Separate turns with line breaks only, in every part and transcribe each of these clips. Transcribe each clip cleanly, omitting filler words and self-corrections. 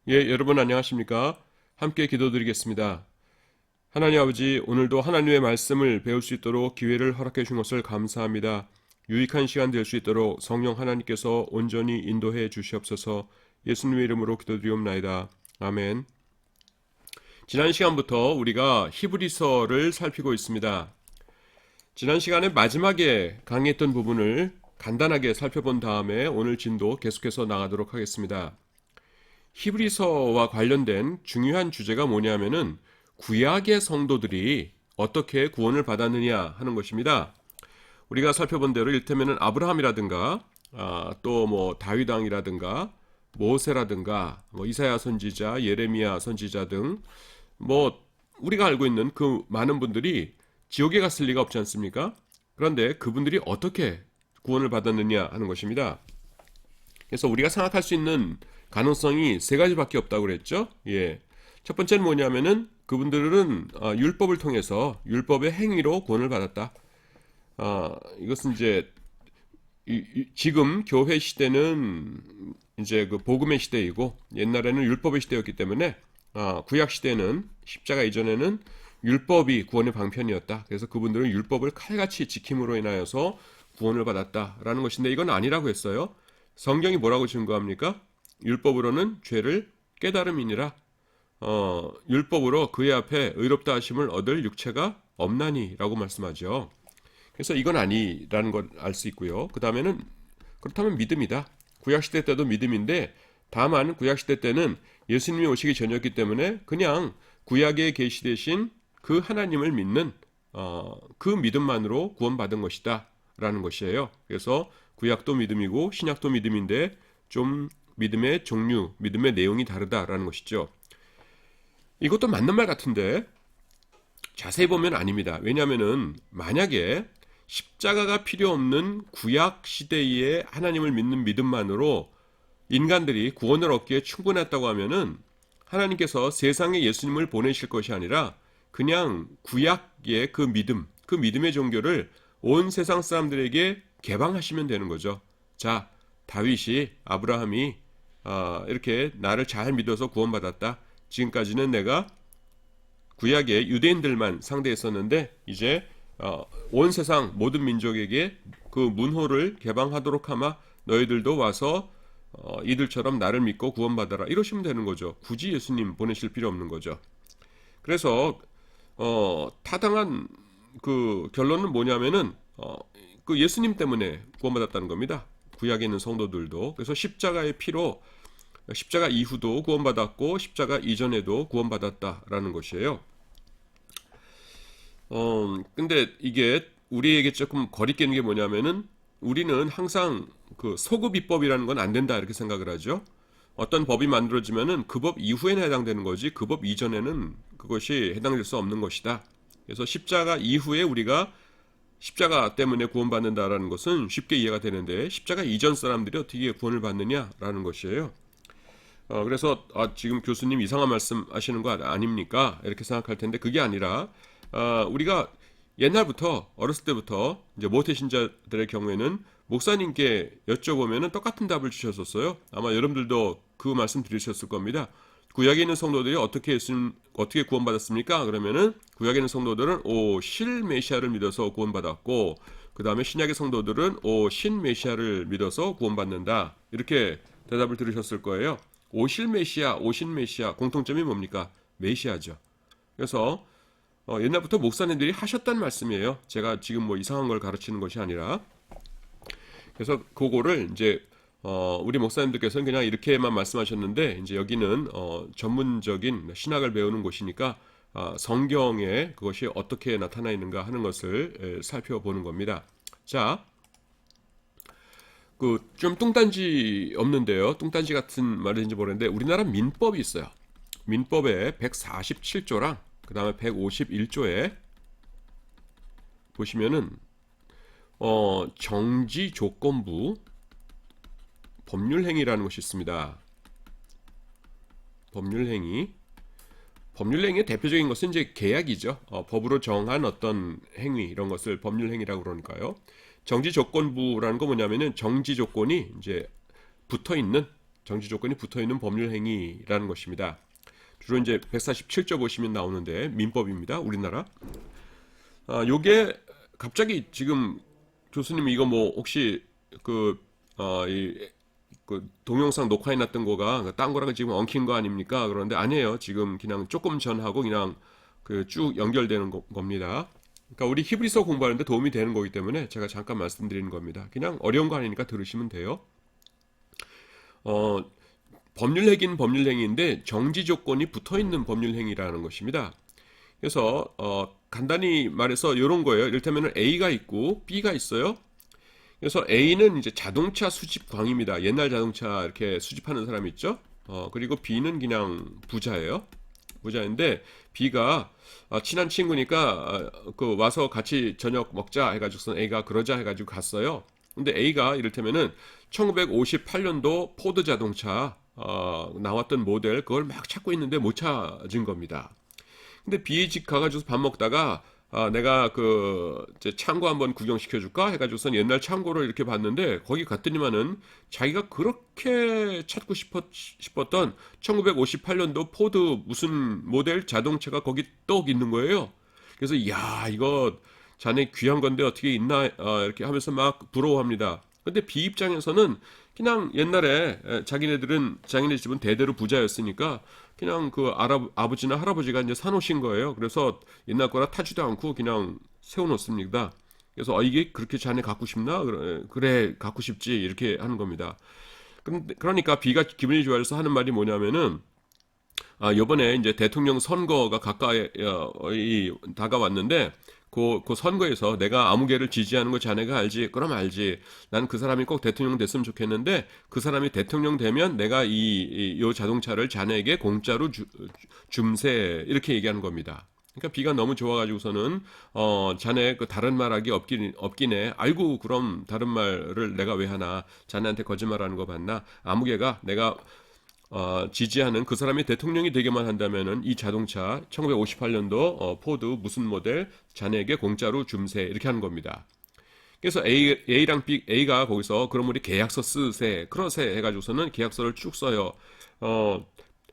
예, 여러분 안녕하십니까? 함께 기도드리겠습니다. 하나님 아버지, 오늘도 하나님의 말씀을 배울 수 있도록 기회를 허락해 주신 것을 감사합니다. 유익한 시간 될 수 있도록 성령 하나님께서 온전히 인도해 주시옵소서. 예수님의 이름으로 기도드리옵나이다. 아멘. 지난 시간부터 우리가 히브리서를 살피고 있습니다. 지난 시간에 마지막에 강의했던 부분을 간단하게 살펴본 다음에 오늘 진도 계속해서 나가도록 하겠습니다. 히브리서와 관련된 중요한 주제가 뭐냐면은 구약의 성도들이 어떻게 구원을 받았느냐 하는 것입니다. 우리가 살펴본 대로 이를테면은 아브라함이라든가 또 뭐 다윗 왕이라든가 모세라든가 뭐 이사야 선지자, 예레미야 선지자 등 뭐 우리가 알고 있는 그 많은 분들이 지옥에 갔을 리가 없지 않습니까? 그런데 그분들이 어떻게 구원을 받았느냐 하는 것입니다. 그래서 우리가 생각할 수 있는 가능성이 세 가지밖에 없다고 그랬죠. 예. 첫 번째는 뭐냐면은 그분들은 율법을 통해서 율법의 행위로 구원을 받았다. 이것은 이제 지금 교회 시대는 이제 그 복음의 시대이고 옛날에는 율법의 시대였기 때문에 구약 시대는 십자가 이전에는 율법이 구원의 방편이었다. 그래서 그분들은 율법을 칼같이 지킴으로 인하여서 구원을 받았다라는 것인데 이건 아니라고 했어요. 성경이 뭐라고 증거합니까? 율법으로는 죄를 깨달음이니라. 율법으로 그의 앞에 의롭다 하심을 얻을 육체가 없나니라고 말씀하죠. 그래서 이건 아니라는 걸 알 수 있고요. 그 다음에는 그렇다면 믿음이다. 구약시대 때도 믿음인데 다만 구약시대 때는 예수님이 오시기 전이었기 때문에 그냥 구약에 계시되신 그 하나님을 믿는 그 믿음만으로 구원받은 것이다 라는 것이에요. 그래서 구약도 믿음이고 신약도 믿음인데 좀 믿음의 종류, 믿음의 내용이 다르다라는 것이죠. 이것도 맞는 말 같은데 자세히 보면 아닙니다. 왜냐하면은 만약에 십자가가 필요 없는 구약 시대의 하나님을 믿는 믿음만으로 인간들이 구원을 얻기에 충분했다고 하면은 하나님께서 세상에 예수님을 보내실 것이 아니라 그냥 구약의 그 믿음, 그 믿음의 종교를 온 세상 사람들에게 개방하시면 되는 거죠. 자, 다윗이 아브라함이 이렇게 나를 잘 믿어서 구원받았다. 지금까지는 내가 구약의 유대인들만 상대했었는데 이제 온 세상 모든 민족에게 그 문호를 개방하도록 하마 너희들도 와서 이들처럼 나를 믿고 구원받아라 이러시면 되는 거죠. 굳이 예수님 보내실 필요 없는 거죠. 그래서 타당한 그 결론은 뭐냐면은 그 예수님 때문에 구원받았다는 겁니다. 구약에 있는 성도들도. 그래서 십자가의 피로 십자가 이후도 구원받았고 십자가 이전에도 구원받았다라는 것이에요. 근데 이게 우리에게 조금 거리끼는 게 뭐냐면은 우리는 항상 그 소급 입법이라는 건 안 된다 이렇게 생각을 하죠. 어떤 법이 만들어지면은 그 법 이후에는 해당되는 거지 그 법 이전에는 그것이 해당될 수 없는 것이다. 그래서 십자가 이후에 우리가 십자가 때문에 구원받는다라는 것은 쉽게 이해가 되는데 십자가 이전 사람들이 어떻게 구원을 받느냐라는 것이에요. 그래서 지금 교수님 이상한 말씀 하시는 거 아닙니까? 이렇게 생각할 텐데 그게 아니라 우리가 옛날부터 어렸을 때부터 이제 모태 신자들의 경우에는 목사님께 여쭤보면은 똑같은 답을 주셨었어요. 아마 여러분들도 그 말씀 들으셨을 겁니다. 구약에 있는 성도들이 어떻게 구원받았습니까? 그러면은 구약에 있는 성도들은 실 메시아를 믿어서 구원받았고 그 다음에 신약의 성도들은 신 메시아를 믿어서 구원받는다. 이렇게 대답을 들으셨을 거예요. 오실 메시아, 오신 메시아 공통점이 뭡니까? 메시아죠. 그래서 옛날부터 목사님들이 하셨단 말씀이에요. 제가 지금 뭐 이상한 걸 가르치는 것이 아니라. 그래서 그거를 이제 우리 목사님들께서는 그냥 이렇게만 말씀하셨는데 이제 여기는 전문적인 신학을 배우는 곳이니까 성경에 그것이 어떻게 나타나 있는가 하는 것을 살펴보는 겁니다. 자, 그 좀 뚱딴지 없는데요. 뚱딴지 같은 말인지 모르겠는데 우리나라 민법이 있어요. 민법에 147조랑 그 다음에 151조에 보시면은 정지 조건부 법률행위라는 것이 있습니다. 법률행위. 법률행위의 대표적인 것은 이제 계약이죠. 법으로 정한 어떤 행위 이런 것을 법률행위라고 그러니까요. 정지 조건부라는 거 뭐냐면은 정지 조건이 이제 붙어 있는 정지 조건이 붙어 있는 법률 행위라는 것입니다. 주로 이제 147조 보시면 나오는데 민법입니다. 우리나라. 요게 갑자기 지금 교수님 이거 뭐 혹시 그 동영상 녹화해 놨던 거가 딴 거랑 지금 엉킨 거 아닙니까? 그런데 아니에요. 지금 그냥 조금 전하고 그냥 그 쭉 연결되는 겁니다. 그러니까 우리 히브리서 공부하는데 도움이 되는 거기 때문에 제가 잠깐 말씀드리는 겁니다. 그냥 어려운 거 아니니까 들으시면 돼요. 어, 법률행위는 법률행위인데 정지 조건이 붙어 있는 법률행위라는 것입니다. 그래서 간단히 말해서 이런 거예요. 이를테면 A가 있고 B가 있어요. 그래서 A는 이제 자동차 수집광입니다. 옛날 자동차 이렇게 수집하는 사람 있죠. 그리고 B는 그냥 부자예요. 부자인데 B가 친한 친구니까 그 와서 같이 저녁 먹자 해가지고선 A가 그러자 해가지고 갔어요. 근데 A가 이를테면은 1958년도 포드 자동차 나왔던 모델 그걸 막 찾고 있는데 못 찾은 겁니다. 근데 B 집 가가지고 밥 먹다가 내가 그 이제 창고 한번 구경시켜 줄까 해가지고선 옛날 창고를 이렇게 봤는데 거기 갔더니만은 자기가 그렇게 찾고 싶었던 1958년도 포드 무슨 모델 자동차가 거기 떡 있는 거예요. 그래서 야 이거 자네 귀한 건데 어떻게 있나 이렇게 하면서 막 부러워합니다. 근데 B 입장에서는 그냥 옛날에 자기네 집은 대대로 부자였으니까 그냥 그 아버지나 할아버지가 이제 사놓으신 거예요. 그래서 옛날 거라 타지도 않고 그냥 세워놓습니다. 그래서 이게 그렇게 자네 갖고 싶나? 그래 갖고 싶지 이렇게 하는 겁니다. 그러니까 B가 기분이 좋아져서 하는 말이 뭐냐면은 요번에 이제 대통령 선거가 가까이 다가왔는데 그 선거에서 내가 아무개를 지지하는 거 자네가 알지? 그럼 알지. 난 그 사람이 꼭 대통령 됐으면 좋겠는데 그 사람이 대통령 되면 내가 요 자동차를 자네에게 공짜로 줌세 이렇게 얘기하는 겁니다. 그러니까 B가 너무 좋아가지고서는 자네 그 다른 말하기 없긴 해. 아이고 그럼 다른 말을 내가 왜 하나? 자네한테 거짓말하는 거 봤나? 아무개가 내가 지지하는 그 사람이 대통령이 되게만 한다면은 이 자동차 1958년도 포드 무슨 모델 자네에게 공짜로 줌세 이렇게 하는 겁니다. 그래서 A랑 A가 거기서 그럼 우리 계약서 쓰세 그러세 해가지고서는 계약서를 쭉 써요.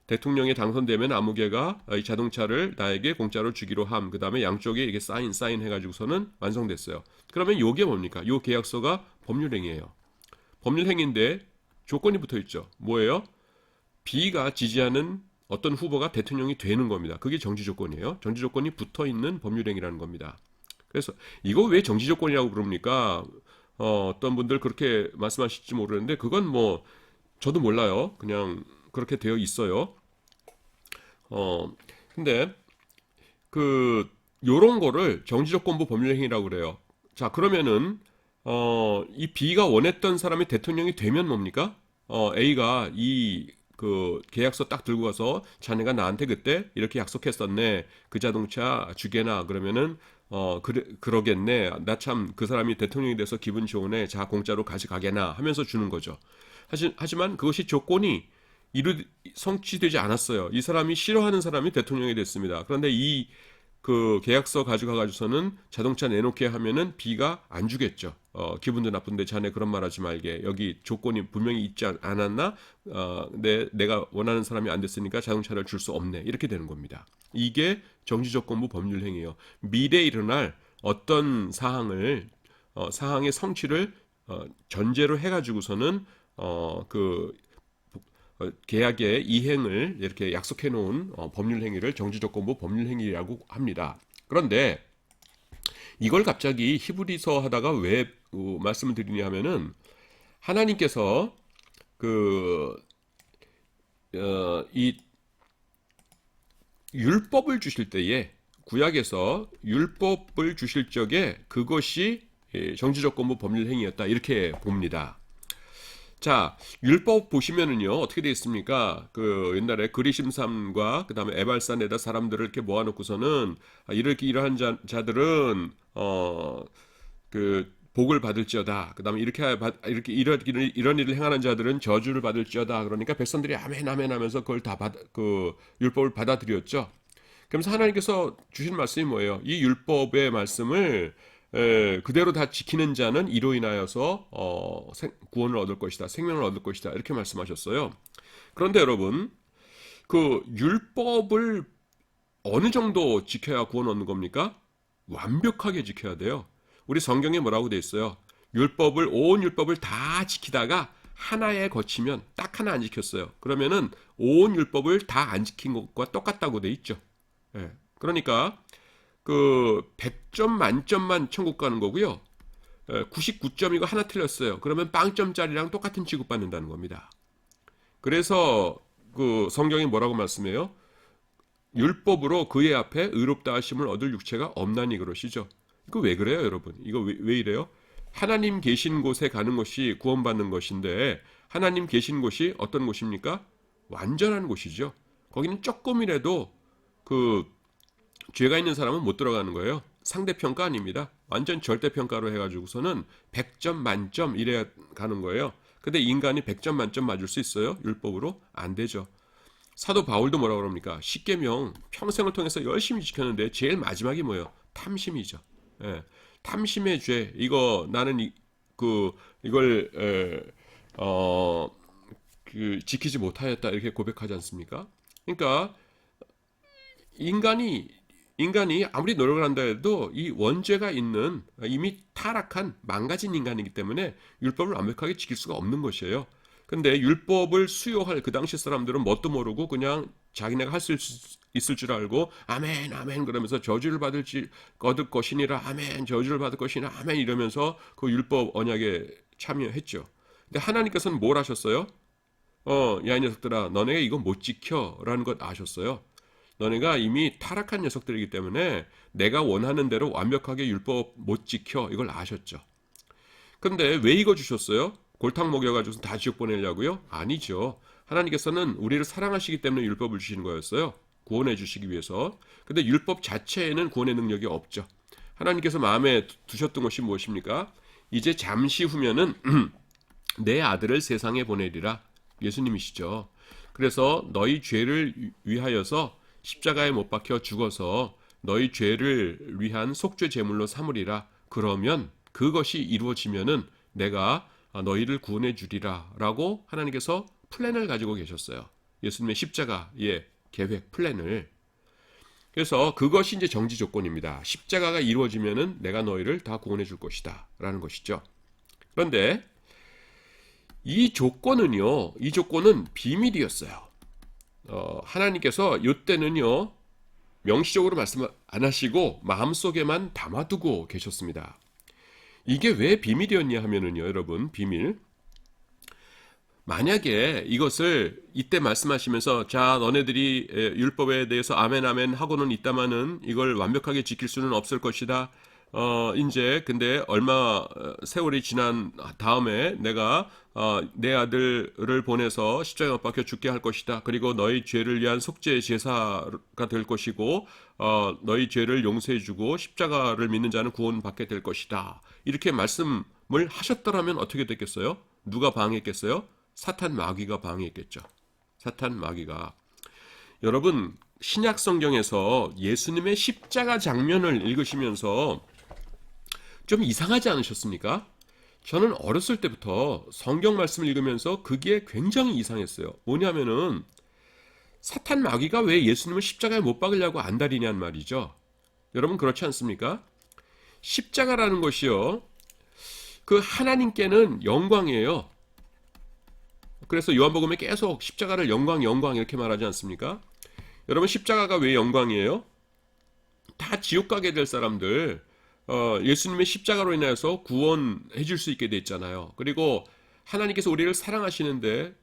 대통령이 당선되면 아무개가 이 자동차를 나에게 공짜로 주기로 함. 그 다음에 양쪽에 이게 사인 해가지고서는 완성됐어요. 그러면 요게 뭡니까? 요 계약서가 법률행위예요. 법률행위인데 조건이 붙어 있죠. 뭐예요? B가 지지하는 어떤 후보가 대통령이 되는 겁니다. 그게 정지 조건이에요. 정지 조건이 붙어 있는 법률행위라는 겁니다. 그래서 이거 왜 정지 조건이라고 부릅니까? 어떤 분들 그렇게 말씀하실지 모르는데 그건 뭐 저도 몰라요. 그냥 그렇게 되어 있어요. 근데 그 요런 거를 정지 조건부 법률행위라고 그래요. 자, 그러면은 이 B가 원했던 사람이 대통령이 되면 뭡니까? A가 그 계약서 딱 들고 가서 자네가 나한테 그때 이렇게 약속했었네. 그 자동차 주게나 그러면은 그러겠네. 나 참 그 사람이 대통령이 돼서 기분 좋으네. 자 공짜로 가져가게나 하면서 주는 거죠. 하지만 그것이 조건이 성취되지 않았어요. 이 사람이 싫어하는 사람이 대통령이 됐습니다. 그런데 그 계약서 가져가가지고서는 자동차 내놓게 하면은 B가 안 주겠죠. 기분도 나쁜데 자네 그런 말 하지 말게. 여기 조건이 분명히 있지 않았나? 내가 원하는 사람이 안 됐으니까 자동차를 줄 수 없네. 이렇게 되는 겁니다. 이게 정지조건부 법률행위예요. 미래에 일어날 어떤 사항의 성취를 전제로 해가지고서는 그 계약의 이행을 이렇게 약속해 놓은 법률 행위를 정지조건부 법률 행위라고 합니다. 그런데 이걸 갑자기 히브리서 하다가 왜 말씀을 드리냐 하면은 하나님께서 이 율법을 주실 때에 구약에서 율법을 주실 적에 그것이 정지조건부 법률 행위였다 이렇게 봅니다. 자, 율법 보시면은요, 어떻게 되어 있습니까? 그 옛날에 그리심삼과 그 다음에 에발산에다 사람들을 이렇게 모아놓고서는 이렇게 이러한 자들은, 그, 복을 받을지어다. 그 다음에 이런 일을 행하는 자들은 저주를 받을지어다. 그러니까 백성들이 아멘, 아멘 하면서 그걸 그 율법을 받아들였죠. 그러면서 하나님께서 주신 말씀이 뭐예요? 이 율법의 말씀을 그대로 다 지키는 자는 이로 인하여서 구원을 얻을 것이다. 생명을 얻을 것이다. 이렇게 말씀하셨어요. 그런데 여러분, 그 율법을 어느 정도 지켜야 구원 얻는 겁니까? 완벽하게 지켜야 돼요. 우리 성경에 뭐라고 돼 있어요? 온 율법을 다 지키다가 하나에 거치면 딱 하나 안 지켰어요. 그러면은 온 율법을 다 안 지킨 것과 똑같다고 돼 있죠. 예. 그러니까 그 100점 만점만 천국 가는 거고요. 99점이고 하나 틀렸어요. 그러면 빵점짜리랑 똑같은 취급받는다는 겁니다. 그래서 그 성경이 뭐라고 말씀해요? 율법으로 그의 앞에 의롭다 하심을 얻을 육체가 없나니 그러시죠. 이거 왜 그래요, 여러분? 이거 왜 이래요? 하나님 계신 곳에 가는 것이 구원받는 것인데 하나님 계신 곳이 어떤 곳입니까? 완전한 곳이죠. 거기는 조금이라도 그 죄가 있는 사람은 못 들어가는 거예요. 상대평가 아닙니다. 완전 절대평가로 해가지고서는 100점 만점 이래야 가는 거예요. 근데 인간이 100점 만점 맞을 수 있어요? 율법으로? 안 되죠. 사도 바울도 뭐라고 그럽니까? 십계명 평생을 통해서 열심히 지켰는데 제일 마지막이 뭐예요? 탐심이죠. 예. 탐심의 죄. 이거 나는 이걸 지키지 못하였다 이렇게 고백하지 않습니까? 그러니까 인간이 아무리 노력을 한다 해도 이 원죄가 있는 이미 타락한 망가진 인간이기 때문에 율법을 완벽하게 지킬 수가 없는 것이에요. 근데 율법을 수요할 그 당시 사람들은 뭣도 모르고 그냥 자기네가 할 수 있을 줄 알고 아멘 아멘 그러면서 저주를 받을 것이니라 아멘 저주를 받을 것이니라 아멘 이러면서 그 율법 언약에 참여했죠. 근데 하나님께서는 뭘 하셨어요? 야 이 녀석들아 너네가 이거 못 지켜라는 것 아셨어요. 너네가 이미 타락한 녀석들이기 때문에 내가 원하는 대로 완벽하게 율법 못 지켜 이걸 아셨죠. 근데 왜 이거 주셨어요? 골탕 먹여가지고 다 지옥 보내려고요? 아니죠. 하나님께서는 우리를 사랑하시기 때문에 율법을 주시는 거였어요. 구원해 주시기 위해서. 근데 율법 자체에는 구원의 능력이 없죠. 하나님께서 마음에 두셨던 것이 무엇입니까? 이제 잠시 후면은 내 아들을 세상에 보내리라. 예수님이시죠. 그래서 너희 죄를 위하여서 십자가에 못 박혀 죽어서 너희 죄를 위한 속죄 제물로 삼으리라. 그러면 그것이 이루어지면은 내가 너희를 구원해 주리라 라고 하나님께서 플랜을 가지고 계셨어요. 예수님의 십자가의 계획 플랜을. 그래서 그것이 이제 정지 조건입니다. 십자가가 이루어지면은 내가 너희를 다 구원해 줄 것이다 라는 것이죠. 그런데 이 조건은 비밀이었어요. 하나님께서 이때는요 명시적으로 말씀 안 하시고 마음속에만 담아두고 계셨습니다. 이게 왜 비밀이었냐 하면은요, 여러분, 비밀. 만약에 이것을 이때 말씀하시면서 자, 너네들이 율법에 대해서 아멘 아멘 하고는 있다마는 이걸 완벽하게 지킬 수는 없을 것이다. 이제 근데 얼마 세월이 지난 다음에 내가 내 아들을 보내서 십자가에 못 박혀 죽게 할 것이다. 그리고 너희 죄를 위한 속죄 제사가 될 것이고 너희 죄를 용서해주고 십자가를 믿는 자는 구원받게 될 것이다. 이렇게 말씀을 하셨더라면 어떻게 됐겠어요? 누가 방해했겠어요? 사탄 마귀가 방해했겠죠. 사탄 마귀가. 여러분 신약 성경에서 예수님의 십자가 장면을 읽으시면서 좀 이상하지 않으셨습니까? 저는 어렸을 때부터 성경 말씀을 읽으면서 그게 굉장히 이상했어요. 뭐냐면은 사탄 마귀가 왜 예수님을 십자가에 못 박으려고 안달이냔 말이죠. 여러분 그렇지 않습니까? 십자가라는 것이요. 그 하나님께는 영광이에요. 그래서 요한복음에 계속 십자가를 영광 이렇게 말하지 않습니까? 여러분 십자가가 왜 영광이에요? 다 지옥 가게 될 사람들 예수님의 십자가로 인해서 구원해 줄 수 있게 돼 있잖아요. 그리고 하나님께서 우리를 사랑하시는데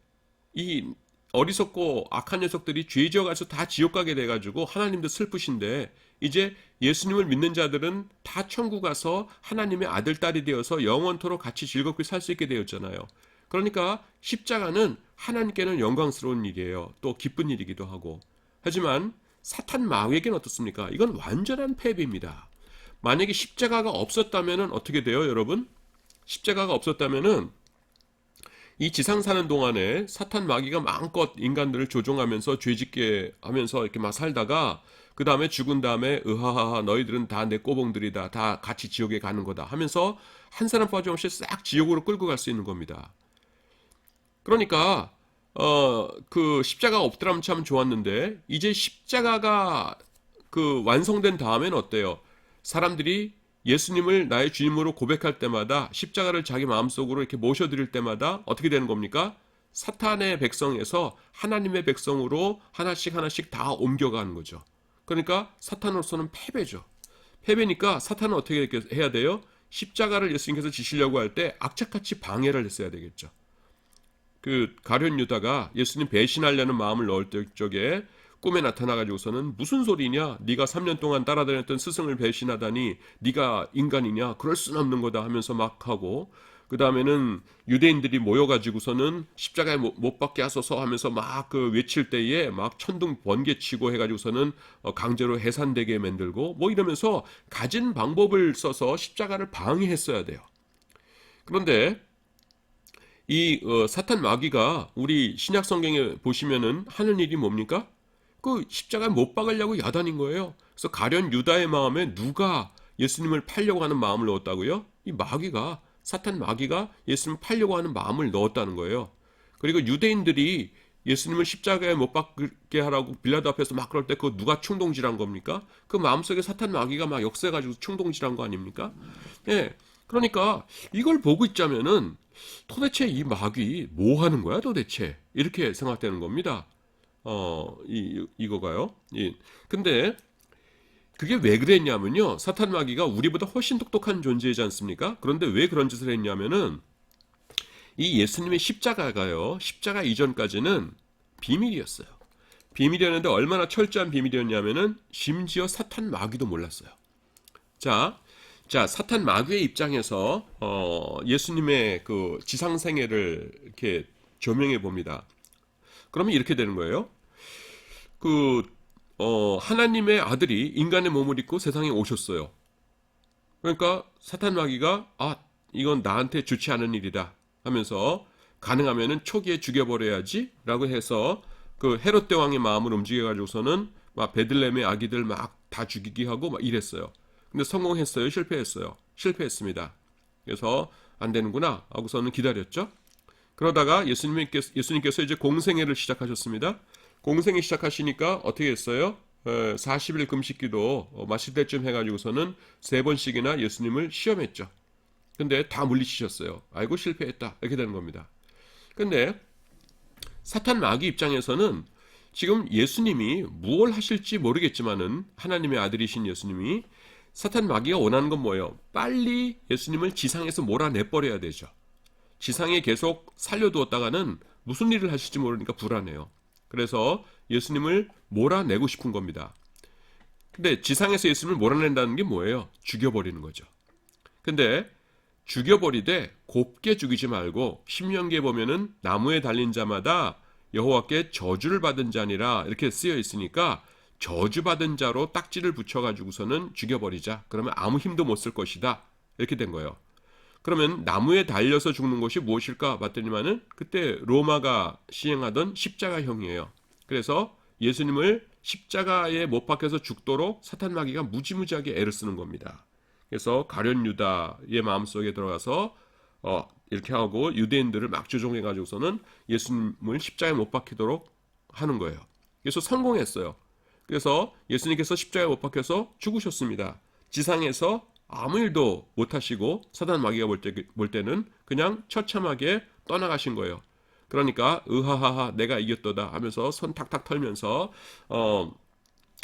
이 어리석고 악한 녀석들이 죄 지어가서 다 지옥 가게 돼가지고 하나님도 슬프신데 이제 예수님을 믿는 자들은 다 천국 가서 하나님의 아들, 딸이 되어서 영원토록 같이 즐겁게 살 수 있게 되었잖아요. 그러니까 십자가는 하나님께는 영광스러운 일이에요. 또 기쁜 일이기도 하고. 하지만 사탄 마귀에게는 어떻습니까? 이건 완전한 패배입니다. 만약에 십자가가 없었다면 어떻게 돼요, 여러분? 십자가가 없었다면은 이 지상 사는 동안에 사탄 마귀가 마음껏 인간들을 조종하면서 죄짓게 하면서 이렇게 막 살다가 그 다음에 죽은 다음에 으하하하 너희들은 다 내 꼬봉들이다. 다 같이 지옥에 가는 거다 하면서 한 사람 빠짐없이 싹 지옥으로 끌고 갈 수 있는 겁니다. 그러니까 그 십자가가 없더라면 참 좋았는데 이제 십자가가 그 완성된 다음에는 어때요? 사람들이 예수님을 나의 주님으로 고백할 때마다 십자가를 자기 마음속으로 이렇게 모셔드릴 때마다 어떻게 되는 겁니까? 사탄의 백성에서 하나님의 백성으로 하나씩 하나씩 다 옮겨가는 거죠. 그러니까 사탄으로서는 패배죠. 패배니까 사탄은 어떻게 해야 돼요? 십자가를 예수님께서 지시려고 할 때 악착같이 방해를 했어야 되겠죠. 그 가룟 유다가 예수님 배신하려는 마음을 넣을 적에 꿈에 나타나가지고서는 무슨 소리냐? 네가 3년 동안 따라다녔던 스승을 배신하다니 네가 인간이냐? 그럴 수는 없는 거다 하면서 막 하고 그 다음에는 유대인들이 모여가지고서는 십자가에 못 박게 하소서 하면서 막 그 외칠 때에 막 천둥 번개치고 해가지고서는 강제로 해산되게 만들고 뭐 이러면서 가진 방법을 써서 십자가를 방해했어야 돼요. 그런데 이 사탄 마귀가 우리 신약 성경에 보시면은 하는 일이 뭡니까? 그 십자가에 못 박으려고 야단인 거예요. 그래서 가룟 유다의 마음에 누가 예수님을 팔려고 하는 마음을 넣었다고요? 이 마귀가 사탄 마귀가 예수님을 팔려고 하는 마음을 넣었다는 거예요. 그리고 유대인들이 예수님을 십자가에 못 박게 하라고 빌라도 앞에서 막 그럴 때 그거 누가 충동질한 겁니까? 그 마음속에 사탄 마귀가 막 역사해가지고 충동질한 거 아닙니까? 예. 그러니까 이걸 보고 있자면은 도대체 이 마귀 뭐 하는 거야 도대체? 이렇게 생각되는 겁니다. 이거가요. 근데 그게 왜 그랬냐면요. 사탄 마귀가 우리보다 훨씬 똑똑한 존재이지 않습니까? 그런데 왜 그런 짓을 했냐면은 이 예수님의 십자가가요. 십자가 이전까지는 비밀이었어요. 비밀이었는데 얼마나 철저한 비밀이었냐면은 심지어 사탄 마귀도 몰랐어요. 자, 사탄 마귀의 입장에서 예수님의 그 지상 생애를 이렇게 조명해 봅니다. 그러면 이렇게 되는 거예요. 하나님의 아들이 인간의 몸을 입고 세상에 오셨어요. 그러니까 사탄 마귀가 이건 나한테 좋지 않은 일이다 하면서 가능하면은 초기에 죽여버려야지 라고 해서 그 헤롯 대왕의 마음을 움직여가지고서는 막 베들레헴의 아기들 막 다 죽이기 하고 막 이랬어요. 근데 성공했어요? 실패했어요? 실패했습니다. 그래서 안 되는구나 하고서는 기다렸죠. 그러다가 예수님께서 이제 공생애를 시작하셨습니다. 공생애 시작하시니까 어떻게 했어요? 40일 금식기도 마칠 때쯤 해가지고서는 3번씩이나 예수님을 시험했죠. 근데 다 물리치셨어요. 아이고 실패했다 이렇게 되는 겁니다. 근데 사탄 마귀 입장에서는 지금 예수님이 무엇을 하실지 모르겠지만은 하나님의 아들이신 예수님이 사탄 마귀가 원하는 건 뭐예요? 빨리 예수님을 지상에서 몰아내버려야 되죠. 지상에 계속 살려두었다가는 무슨 일을 하실지 모르니까 불안해요. 그래서 예수님을 몰아내고 싶은 겁니다. 근데 지상에서 예수님을 몰아낸다는 게 뭐예요? 죽여버리는 거죠. 근데 죽여버리되 곱게 죽이지 말고 신명기에 보면은 나무에 달린 자마다 여호와께 저주를 받은 자니라 이렇게 쓰여 있으니까 저주받은 자로 딱지를 붙여가지고서는 죽여버리자. 그러면 아무 힘도 못 쓸 것이다. 이렇게 된 거예요. 그러면 나무에 달려서 죽는 것이 무엇일까 봤더니만은 그때 로마가 시행하던 십자가형이에요. 그래서 예수님을 십자가에 못 박혀서 죽도록 사탄 마귀가 무지무지하게 애를 쓰는 겁니다. 그래서 가룟 유다의 마음속에 들어가서 이렇게 하고 유대인들을 막 조종해 가지고서는 예수님을 십자가에 못 박히도록 하는 거예요. 그래서 성공했어요. 그래서 예수님께서 십자가에 못 박혀서 죽으셨습니다. 지상에서 아무 일도 못 하시고 사단 마귀가 볼 때는 그냥 처참하게 떠나가신 거예요. 그러니까 으하하하 내가 이겼도다 하면서 손 탁탁 털면서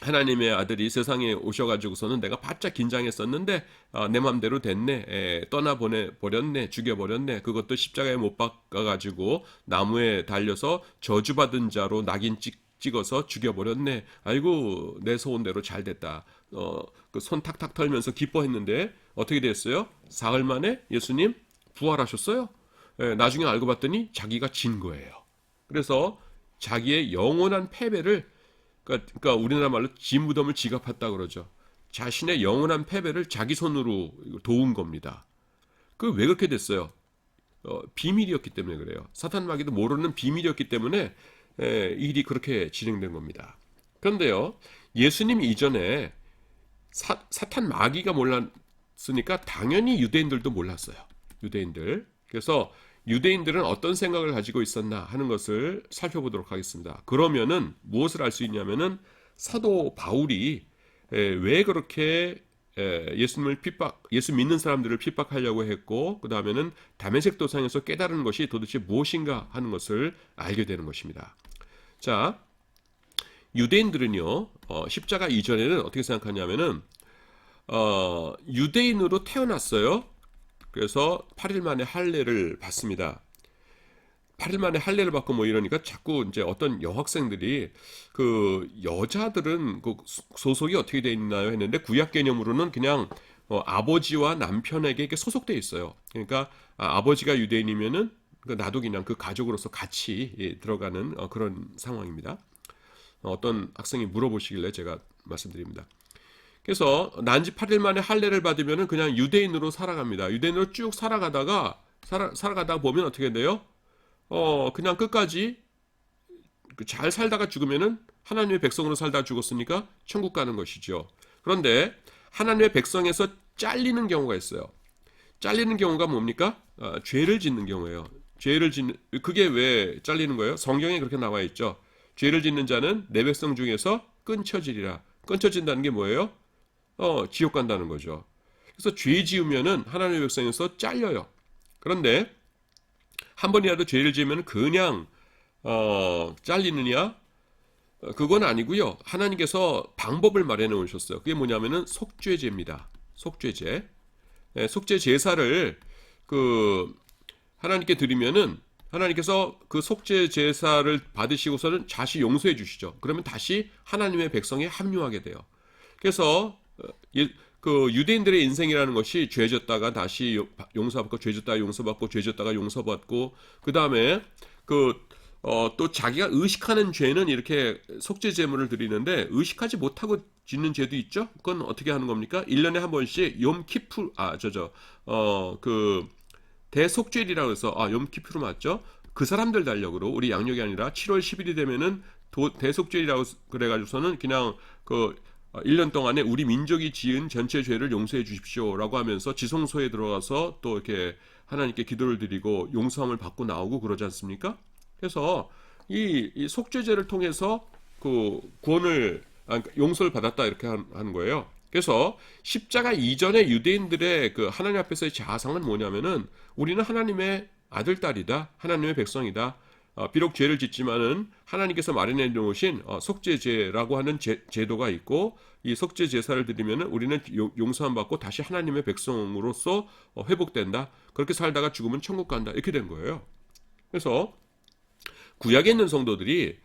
하나님의 아들이 세상에 오셔가지고서는 내가 바짝 긴장했었는데 내 맘대로 됐네. 떠나버렸네. 죽여버렸네. 그것도 십자가에 못 박아가지고 나무에 달려서 저주받은 자로 낙인 찍어서 죽여버렸네. 아이고 내 소원대로 잘 됐다. 그 손 탁탁 털면서 기뻐했는데 어떻게 됐어요? 사흘 만에 예수님 부활하셨어요. 나중에 알고 봤더니 자기가 진 거예요. 그래서 자기의 영원한 패배를 그러니까 우리나라 말로 지 무덤을 지가 팠다 그러죠. 자신의 영원한 패배를 자기 손으로 도운 겁니다. 그 왜 그렇게 됐어요? 비밀이었기 때문에 그래요. 사탄 마귀도 모르는 비밀이었기 때문에 이 일이 그렇게 진행된 겁니다. 그런데요, 예수님 이전에 사탄 마귀가 몰랐으니까 당연히 유대인들도 몰랐어요. 유대인들. 그래서 유대인들은 어떤 생각을 가지고 있었나 하는 것을 살펴보도록 하겠습니다. 그러면은 무엇을 알 수 있냐면은 사도 바울이 왜 그렇게 예수 믿는 사람들을 핍박하려고 했고, 그 다음에는 다메섹 도상에서 깨달은 것이 도대체 무엇인가 하는 것을 알게 되는 것입니다. 자, 유대인들은요, 십자가 이전에는 어떻게 생각하냐면은, 유대인으로 태어났어요. 그래서 8일 만에 할례를 받습니다. 8일 만에 할례를 받고 뭐 이러니까 자꾸 이제 어떤 여학생들이 그 여자들은 그 소속이 어떻게 돼 있나요 했는데 구약 개념으로는 그냥 아버지와 남편에게 이렇게 소속돼 있어요. 그러니까 아버지가 유대인이면은 나도 그냥 그 가족으로서 같이 들어가는 그런 상황입니다. 어떤 학생이 물어보시길래 제가 말씀드립니다. 그래서 난지 8일 만에 할례를 받으면은 그냥 유대인으로 살아갑니다. 유대인으로 쭉 살아가다 보면 어떻게 돼요? 그냥 끝까지 잘 살다가 죽으면은 하나님의 백성으로 살다가 죽었으니까 천국 가는 것이죠. 그런데 하나님의 백성에서 잘리는 경우가 있어요. 잘리는 경우가 뭡니까? 죄를 짓는 경우예요. 그게 왜 잘리는 거예요? 성경에 그렇게 나와 있죠. 죄를 짓는 자는 내 백성 중에서 끊쳐지리라. 끊쳐진다는 게 뭐예요? 지옥 간다는 거죠. 그래서 죄 지으면은 하나님의 백성에서 잘려요. 그런데 한 번이라도 죄를 지으면 그냥 잘리느냐? 그건 아니고요. 하나님께서 방법을 마련해 오셨어요. 그게 뭐냐면은 속죄제입니다. 속죄제. 속죄 제사를 하나님께 드리면은 하나님께서 그 속죄 제사를 받으시고서는 다시 용서해 주시죠. 그러면 다시 하나님의 백성에 합류하게 돼요. 그래서 그 유대인들의 인생이라는 것이 죄졌다가 다시 용서받고 죄졌다가 용서받고 죄졌다가 용서받고 그 다음에 또 자기가 의식하는 죄는 이렇게 속죄 제물을 드리는데 의식하지 못하고 짓는 죄도 있죠. 그건 어떻게 하는 겁니까? 1년에 한 번씩 대속죄일이라고 해서 욤키푸르 맞죠? 그 사람들 달력으로 우리 양력이 아니라 7월 10일이 되면은 대속죄일이라고 그래가지고서는 그냥 1년 동안에 우리 민족이 지은 전체 죄를 용서해 주십시오라고 하면서 지성소에 들어가서 또 이렇게 하나님께 기도를 드리고 용서함을 받고 나오고 그러지 않습니까? 그래서 이 속죄제를 통해서 그 구원을 용서를 받았다 이렇게 하는 거예요. 그래서 십자가 이전의 유대인들의 그 하나님 앞에서의 자아상은 뭐냐면은 우리는 하나님의 아들 딸이다, 하나님의 백성이다. 비록 죄를 짓지만은 하나님께서 마련해 놓으신 속죄제라고 하는 제도가 있고 이 속죄 제사를 드리면은 우리는 용서함 받고 다시 하나님의 백성으로서 회복된다. 그렇게 살다가 죽으면 천국 간다. 이렇게 된 거예요. 그래서 구약에 있는 성도들이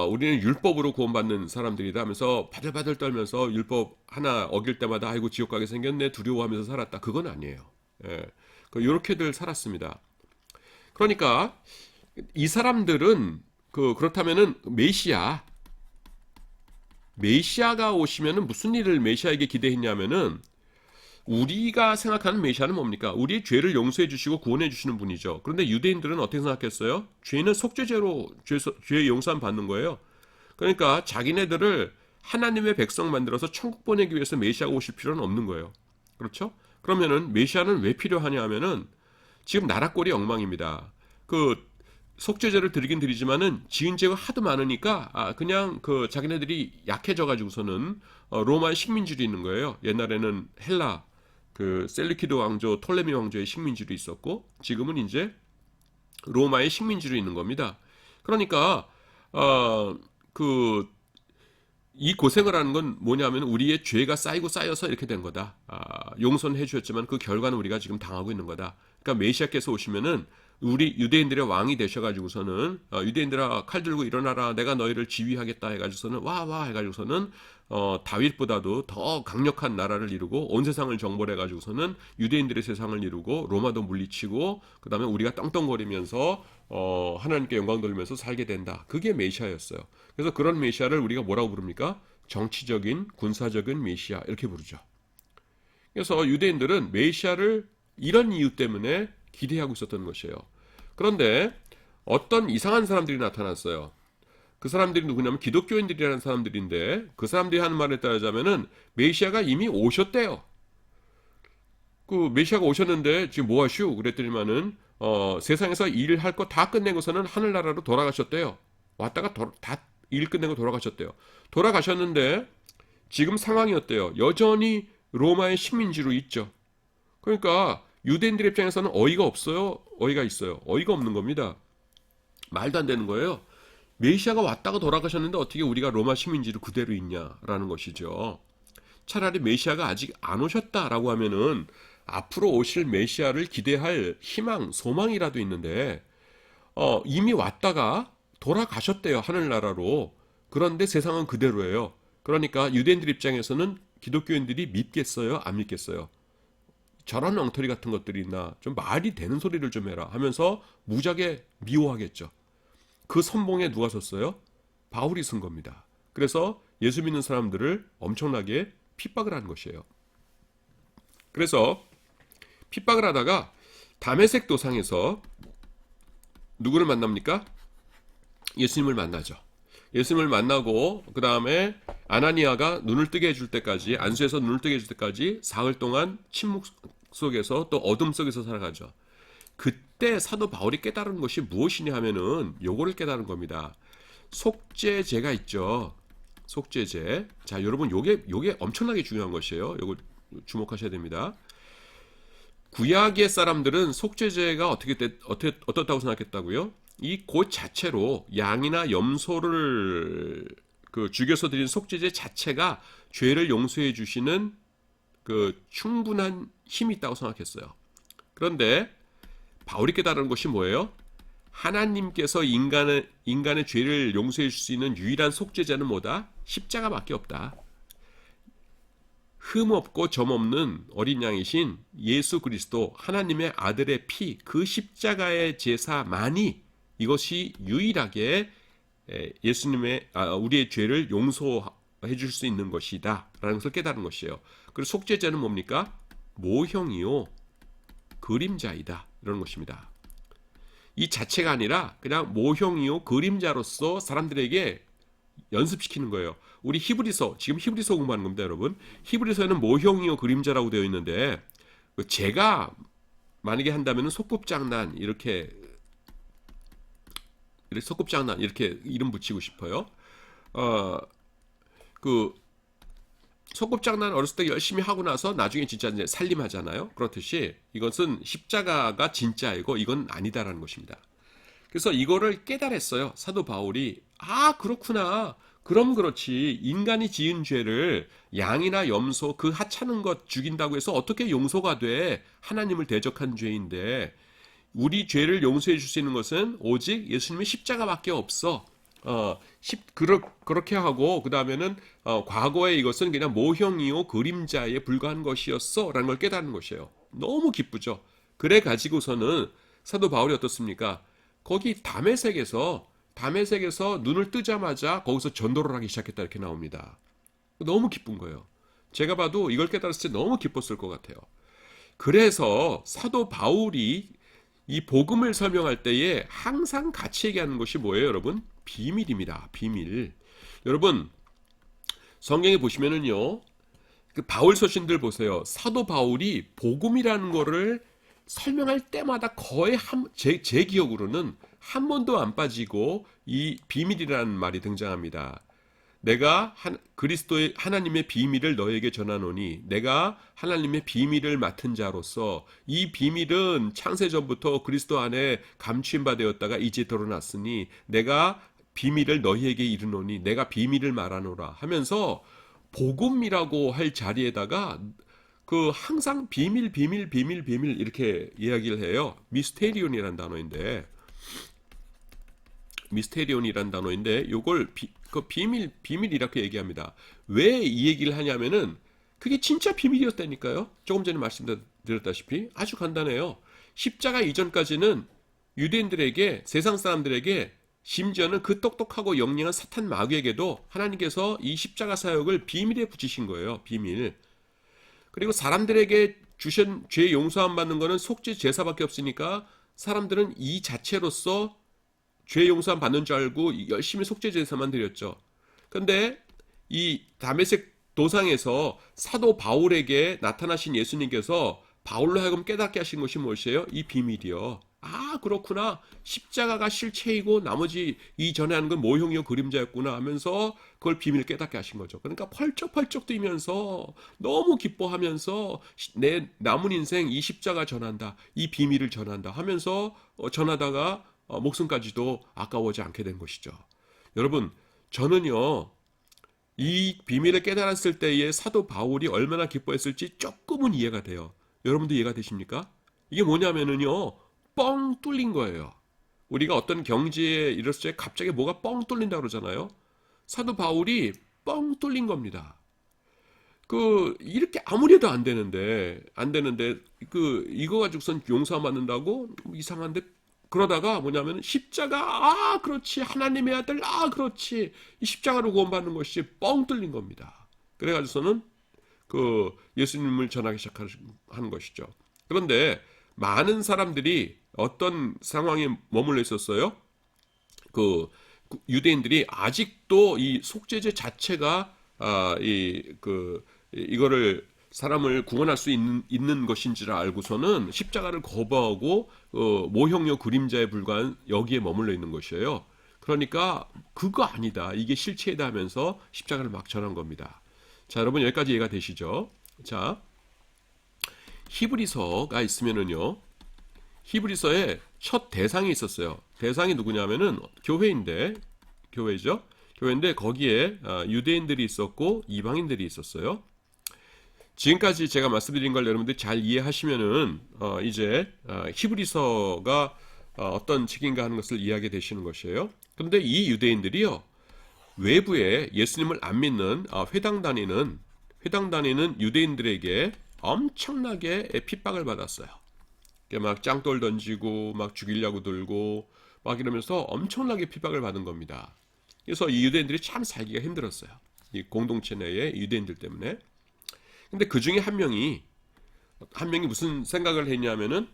우리는 율법으로 구원받는 사람들이다 하면서 바들바들 떨면서 율법 하나 어길 때마다 아이고 지옥 가게 생겼네 두려워하면서 살았다. 그건 아니에요. 이렇게들 살았습니다. 그러니까 이 사람들은 그렇다면은 메시아가 오시면은 무슨 일을 메시아에게 기대했냐면은 우리가 생각하는 메시아는 뭡니까? 우리의 죄를 용서해 주시고 구원해 주시는 분이죠. 그런데 유대인들은 어떻게 생각했어요? 죄는 속죄제로 죄 용서함 받는 거예요. 그러니까 자기네들을 하나님의 백성 만들어서 천국 보내기 위해서 메시아가 오실 필요는 없는 거예요. 그렇죠? 그러면은 메시아는 왜 필요하냐 하면은 지금 나라 꼴이 엉망입니다. 속죄제를 드리긴 드리지만은 지은 죄가 하도 많으니까 그냥 자기네들이 약해져 가지고서는 로마의 식민지로 있는 거예요. 옛날에는 헬라 셀루키드 왕조, 톨레미 왕조의 식민지로 있었고 지금은 이제 로마의 식민지로 있는 겁니다. 그러니까 이 고생을 하는 건 뭐냐면 우리의 죄가 쌓여서 이렇게 된 거다. 용서는 해주셨지만 그 결과는 우리가 지금 당하고 있는 거다. 그러니까 메시아께서 오시면은 우리 유대인들의 왕이 되셔가지고서는 유대인들아 칼 들고 일어나라 내가 너희를 지휘하겠다 해가지고서는 와 해가지고서는 다윗보다도 더 강력한 나라를 이루고 온 세상을 정벌해가지고서는 유대인들의 세상을 이루고 로마도 물리치고 그 다음에 우리가 떵떵거리면서 하나님께 영광 돌리면서 살게 된다. 그게 메시아였어요. 그래서 그런 메시아를 우리가 뭐라고 부릅니까? 정치적인 군사적인 메시아 이렇게 부르죠. 그래서 유대인들은 메시아를 이런 이유 때문에 기대하고 있었던 것이에요. 그런데 어떤 이상한 사람들이 나타났어요. 그 사람들이 누구냐면 기독교인들이라는 사람들인데, 그 사람들이 하는 말에 따르자면은 메시아가 이미 오셨대요. 그 메시아가 오셨는데 지금 뭐 하시오? 그랬더니만은 세상에서 일할 거 다 끝내고서는 하늘나라로 돌아가셨대요. 왔다가 다 일 끝내고 돌아가셨대요. 돌아가셨는데 지금 상황이 어때요? 여전히 로마의 식민지로 있죠. 그러니까 유대인들 입장에서는 어이가 없어요? 어이가 있어요? 어이가 없는 겁니다. 말도 안 되는 거예요. 메시아가 왔다가 돌아가셨는데 어떻게 우리가 로마 식민지로 그대로 있냐라는 것이죠. 차라리 메시아가 아직 안 오셨다라고 하면은 앞으로 오실 메시아를 기대할 희망, 소망이라도 있는데 이미 왔다가 돌아가셨대요, 하늘나라로. 그런데 세상은 그대로예요. 그러니까 유대인들 입장에서는 기독교인들이 믿겠어요, 안 믿겠어요? 저런 엉터리 같은 것들이 있나, 좀 말이 되는 소리를 좀 해라 하면서 무지하게 미워하겠죠. 그 선봉에 누가 섰어요? 바울이 쓴 겁니다. 그래서 예수 믿는 사람들을 엄청나게 핍박을 한 것이에요. 그래서 핍박을 하다가 다메섹 도상에서 누구를 만납니까? 예수님을 만나죠. 예수님을 만나고 그 다음에 아나니아가 눈을 뜨게 해줄 때까지, 안수에서 눈을 뜨게 해줄 때까지 사흘 동안 침묵 속에서 또 어둠 속에서 살아가죠. 그때 사도 바울이 깨달은 것이 무엇이냐 하면은 요거를 깨달은 겁니다. 속죄제가 있죠. 속죄제. 자, 여러분 요게 엄청나게 중요한 것이에요. 요거 주목하셔야 됩니다. 구약의 사람들은 속죄제가 어떻다고 생각했다고요? 이 곧 자체로 양이나 염소를 죽여서 드린 속죄제 자체가 죄를 용서해 주시는 충분한 힘이 있다고 생각했어요. 그런데 바울이 깨달은 것이 뭐예요? 하나님께서 인간의 죄를 용서해 줄 수 있는 유일한 속죄제는 뭐다? 십자가밖에 없다. 흠없고 점없는 어린 양이신 예수 그리스도, 하나님의 아들의 피, 그 십자가의 제사만이, 이것이 유일하게 우리의 죄를 용서해 줄 수 있는 것이다 라는 것을 깨달은 것이에요. 그리고 속죄제는 뭡니까? 모형이요 그림자이다, 이런 것입니다. 이 자체가 아니라 그냥 모형이요 그림자로서 사람들에게 연습시키는 거예요. 우리 지금 히브리서 공부하는 겁니다, 여러분. 히브리서에는 모형이요 그림자라고 되어 있는데, 제가 만약에 한다면 소꿉장난 이렇게 이름 붙이고 싶어요. 소꿉장난 어렸을 때 열심히 하고 나서 나중에 진짜 이제 살림하잖아요. 그렇듯이 이것은 십자가가 진짜이고 이건 아니다라는 것입니다. 그래서 이거를 깨달았어요, 사도 바울이. 아, 그렇구나. 그럼 그렇지. 인간이 지은 죄를 양이나 염소, 그 하찮은 것 죽인다고 해서 어떻게 용서가 돼? 하나님을 대적한 죄인데, 우리 죄를 용서해 줄 수 있는 것은 오직 예수님의 십자가밖에 없어. 그렇게 하고, 그 다음에는 과거에 이것은 그냥 모형이요 그림자에 불과한 것이었어 라는 걸 깨닫는 것이에요. 너무 기쁘죠. 그래 가지고서는 사도 바울이 어떻습니까? 거기 다메섹에서 눈을 뜨자마자 거기서 전도를 하기 시작했다, 이렇게 나옵니다. 너무 기쁜 거예요. 제가 봐도 이걸 깨달았을 때 너무 기뻤을 것 같아요. 그래서 사도 바울이 이 복음을 설명할 때에 항상 같이 얘기하는 것이 뭐예요, 여러분? 비밀입니다. 비밀. 여러분, 성경에 보시면은요, 바울 서신들 보세요. 사도 바울이 복음이라는 거를 설명할 때마다 거의 제 기억으로는 한 번도 안 빠지고 이 비밀이라는 말이 등장합니다. 내가 그리스도의 하나님의 비밀을 너에게 전하노니, 내가 하나님의 비밀을 맡은 자로서 이 비밀은 창세전부터 그리스도 안에 감추인 바 되었다가 이제 드러났으니 내가 비밀을 너희에게 이르노니 내가 비밀을 말하노라 하면서 복음이라고 할 자리에다가 항상 비밀 이렇게 이야기를 해요. 미스테리온이라는 단어인데 요걸 비밀 이렇게 얘기합니다. 왜 이 얘기를 하냐면은 그게 진짜 비밀이었다니까요. 조금 전에 말씀드렸다시피 아주 간단해요. 십자가 이전까지는 유대인들에게, 세상 사람들에게, 심지어는 그 똑똑하고 영리한 사탄 마귀에게도 하나님께서 이 십자가 사역을 비밀에 붙이신 거예요. 비밀. 그리고 사람들에게 주신 죄 용서함 받는 거는 속죄 제사밖에 없으니까 사람들은 이 자체로서 죄 용서함 받는 줄 알고 열심히 속죄 제사만 드렸죠. 근데 이 다메섹 도상에서 사도 바울에게 나타나신 예수님께서 바울로 하여금 깨닫게 하신 것이 무엇이에요? 이 비밀이요. 아, 그렇구나. 십자가가 실체이고 나머지 이전에 하는 건 모형이요 그림자였구나 하면서 그걸 비밀을 깨닫게 하신 거죠. 그러니까 펄쩍펄쩍 뛰면서 너무 기뻐하면서 내 남은 인생 이 십자가 전한다. 이 비밀을 전한다 하면서 전하다가 목숨까지도 아까워하지 않게 된 것이죠. 여러분, 저는요, 이 비밀을 깨달았을 때에 사도 바울이 얼마나 기뻐했을지 조금은 이해가 돼요. 여러분도 이해가 되십니까? 이게 뭐냐면은요, 뻥 뚫린 거예요. 우리가 어떤 경지에 이랬을 때 갑자기 뭐가 뻥 뚫린다 그러잖아요. 사도 바울이 뻥 뚫린 겁니다. 이렇게 아무리 해도 안 되는데, 이거 가지고선 용서 받는다고? 이상한데? 그러다가 뭐냐면, 십자가, 그렇지. 하나님의 아들, 그렇지. 이 십자가로 구원받는 것이 뻥 뚫린 겁니다. 그래가지고서는 예수님을 전하기 시작하는 것이죠. 그런데 많은 사람들이 어떤 상황에 머물러 있었어요? 유대인들이 아직도 이 속죄제 자체가 이거를 사람을 구원할 수 있는 것인지를 알고서는 십자가를 거부하고 모형료 그림자에 불과한 여기에 머물러 있는 것이에요. 그러니까 그거 아니다. 이게 실체이다 하면서 십자가를 막 전한 겁니다. 자, 여러분 여기까지 이해가 되시죠? 자, 히브리서가 있으면은요. 히브리서에 첫 대상이 있었어요. 대상이 누구냐면은 교회죠. 교회인데 거기에 유대인들이 있었고 이방인들이 있었어요. 지금까지 제가 말씀드린 걸 여러분들이 잘 이해하시면은 이제 히브리서가 어떤 책인가 하는 것을 이해하게 되시는 것이에요. 그런데 이 유대인들이요, 외부에 예수님을 안 믿는 회당 다니는 유대인들에게 엄청나게 핍박을 받았어요. 막 짱돌 던지고 막 죽이려고 들고 막 이러면서 엄청나게 핍박을 받은 겁니다. 그래서 이 유대인들이 참 살기가 힘들었어요. 이 공동체 내의 유대인들 때문에. 근데 그 중에 한 명이 무슨 생각을 했냐면은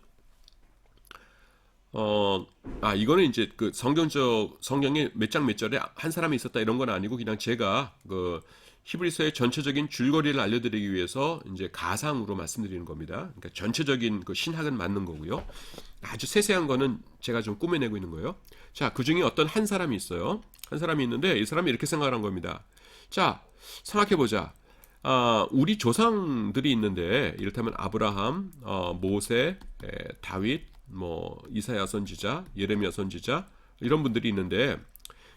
이거는 이제 성경에 몇 장 몇 절에 한 사람이 있었다 이런 건 아니고 그냥 제가 히브리서의 전체적인 줄거리를 알려드리기 위해서 이제 가상으로 말씀드리는 겁니다. 그러니까 전체적인 신학은 맞는 거고요. 아주 세세한 거는 제가 좀 꾸며내고 있는 거예요. 자, 그 중에 어떤 한 사람이 있어요. 한 사람이 있는데 이 사람이 이렇게 생각한 겁니다. 자, 생각해보자. 우리 조상들이 있는데 이를테면 아브라함, 모세, 다윗, 이사야 선지자, 예레미야 선지자 이런 분들이 있는데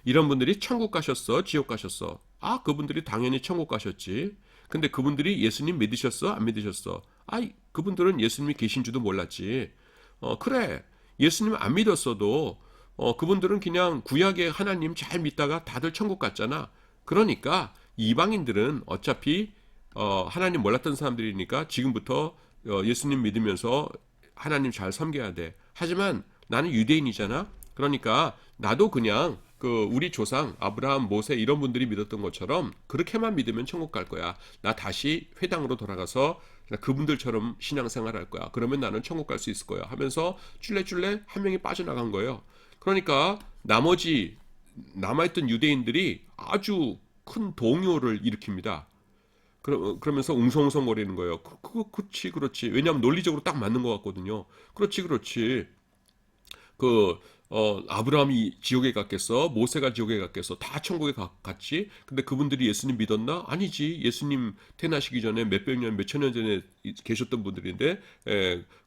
이런 분들이 천국 가셨어, 지옥 가셨어? 그분들이 당연히 천국 가셨지. 근데 그분들이 예수님 믿으셨어, 안 믿으셨어? 그분들은 예수님이 계신 줄도 몰랐지. 그래, 예수님 안 믿었어도 그분들은 그냥 구약의 하나님 잘 믿다가 다들 천국 갔잖아. 그러니까 이방인들은 어차피 하나님 몰랐던 사람들이니까 지금부터 예수님 믿으면서 하나님 잘 섬겨야 돼. 하지만 나는 유대인이잖아. 그러니까 나도 그냥 우리 조상 아브라함, 모세 이런 분들이 믿었던 것처럼 그렇게만 믿으면 천국 갈 거야. 나 다시 회당으로 돌아가서 그분들처럼 신앙생활 할 거야. 그러면 나는 천국 갈 수 있을 거야. 하면서 줄레줄레 한 명이 빠져나간 거예요. 그러니까 나머지 남아있던 유대인들이 아주 큰 동요를 일으킵니다. 그러면서 웅성웅성거리는 거예요. 그렇지. 왜냐하면 논리적으로 딱 맞는 것 같거든요. 그렇지. 아브라함이 지옥에 갔겠어? 모세가 지옥에 갔겠어? 다 천국에 갔지? 근데 그분들이 예수님 믿었나? 아니지. 예수님 태어나시기 전에 몇백 년, 몇천 년 전에 계셨던 분들인데,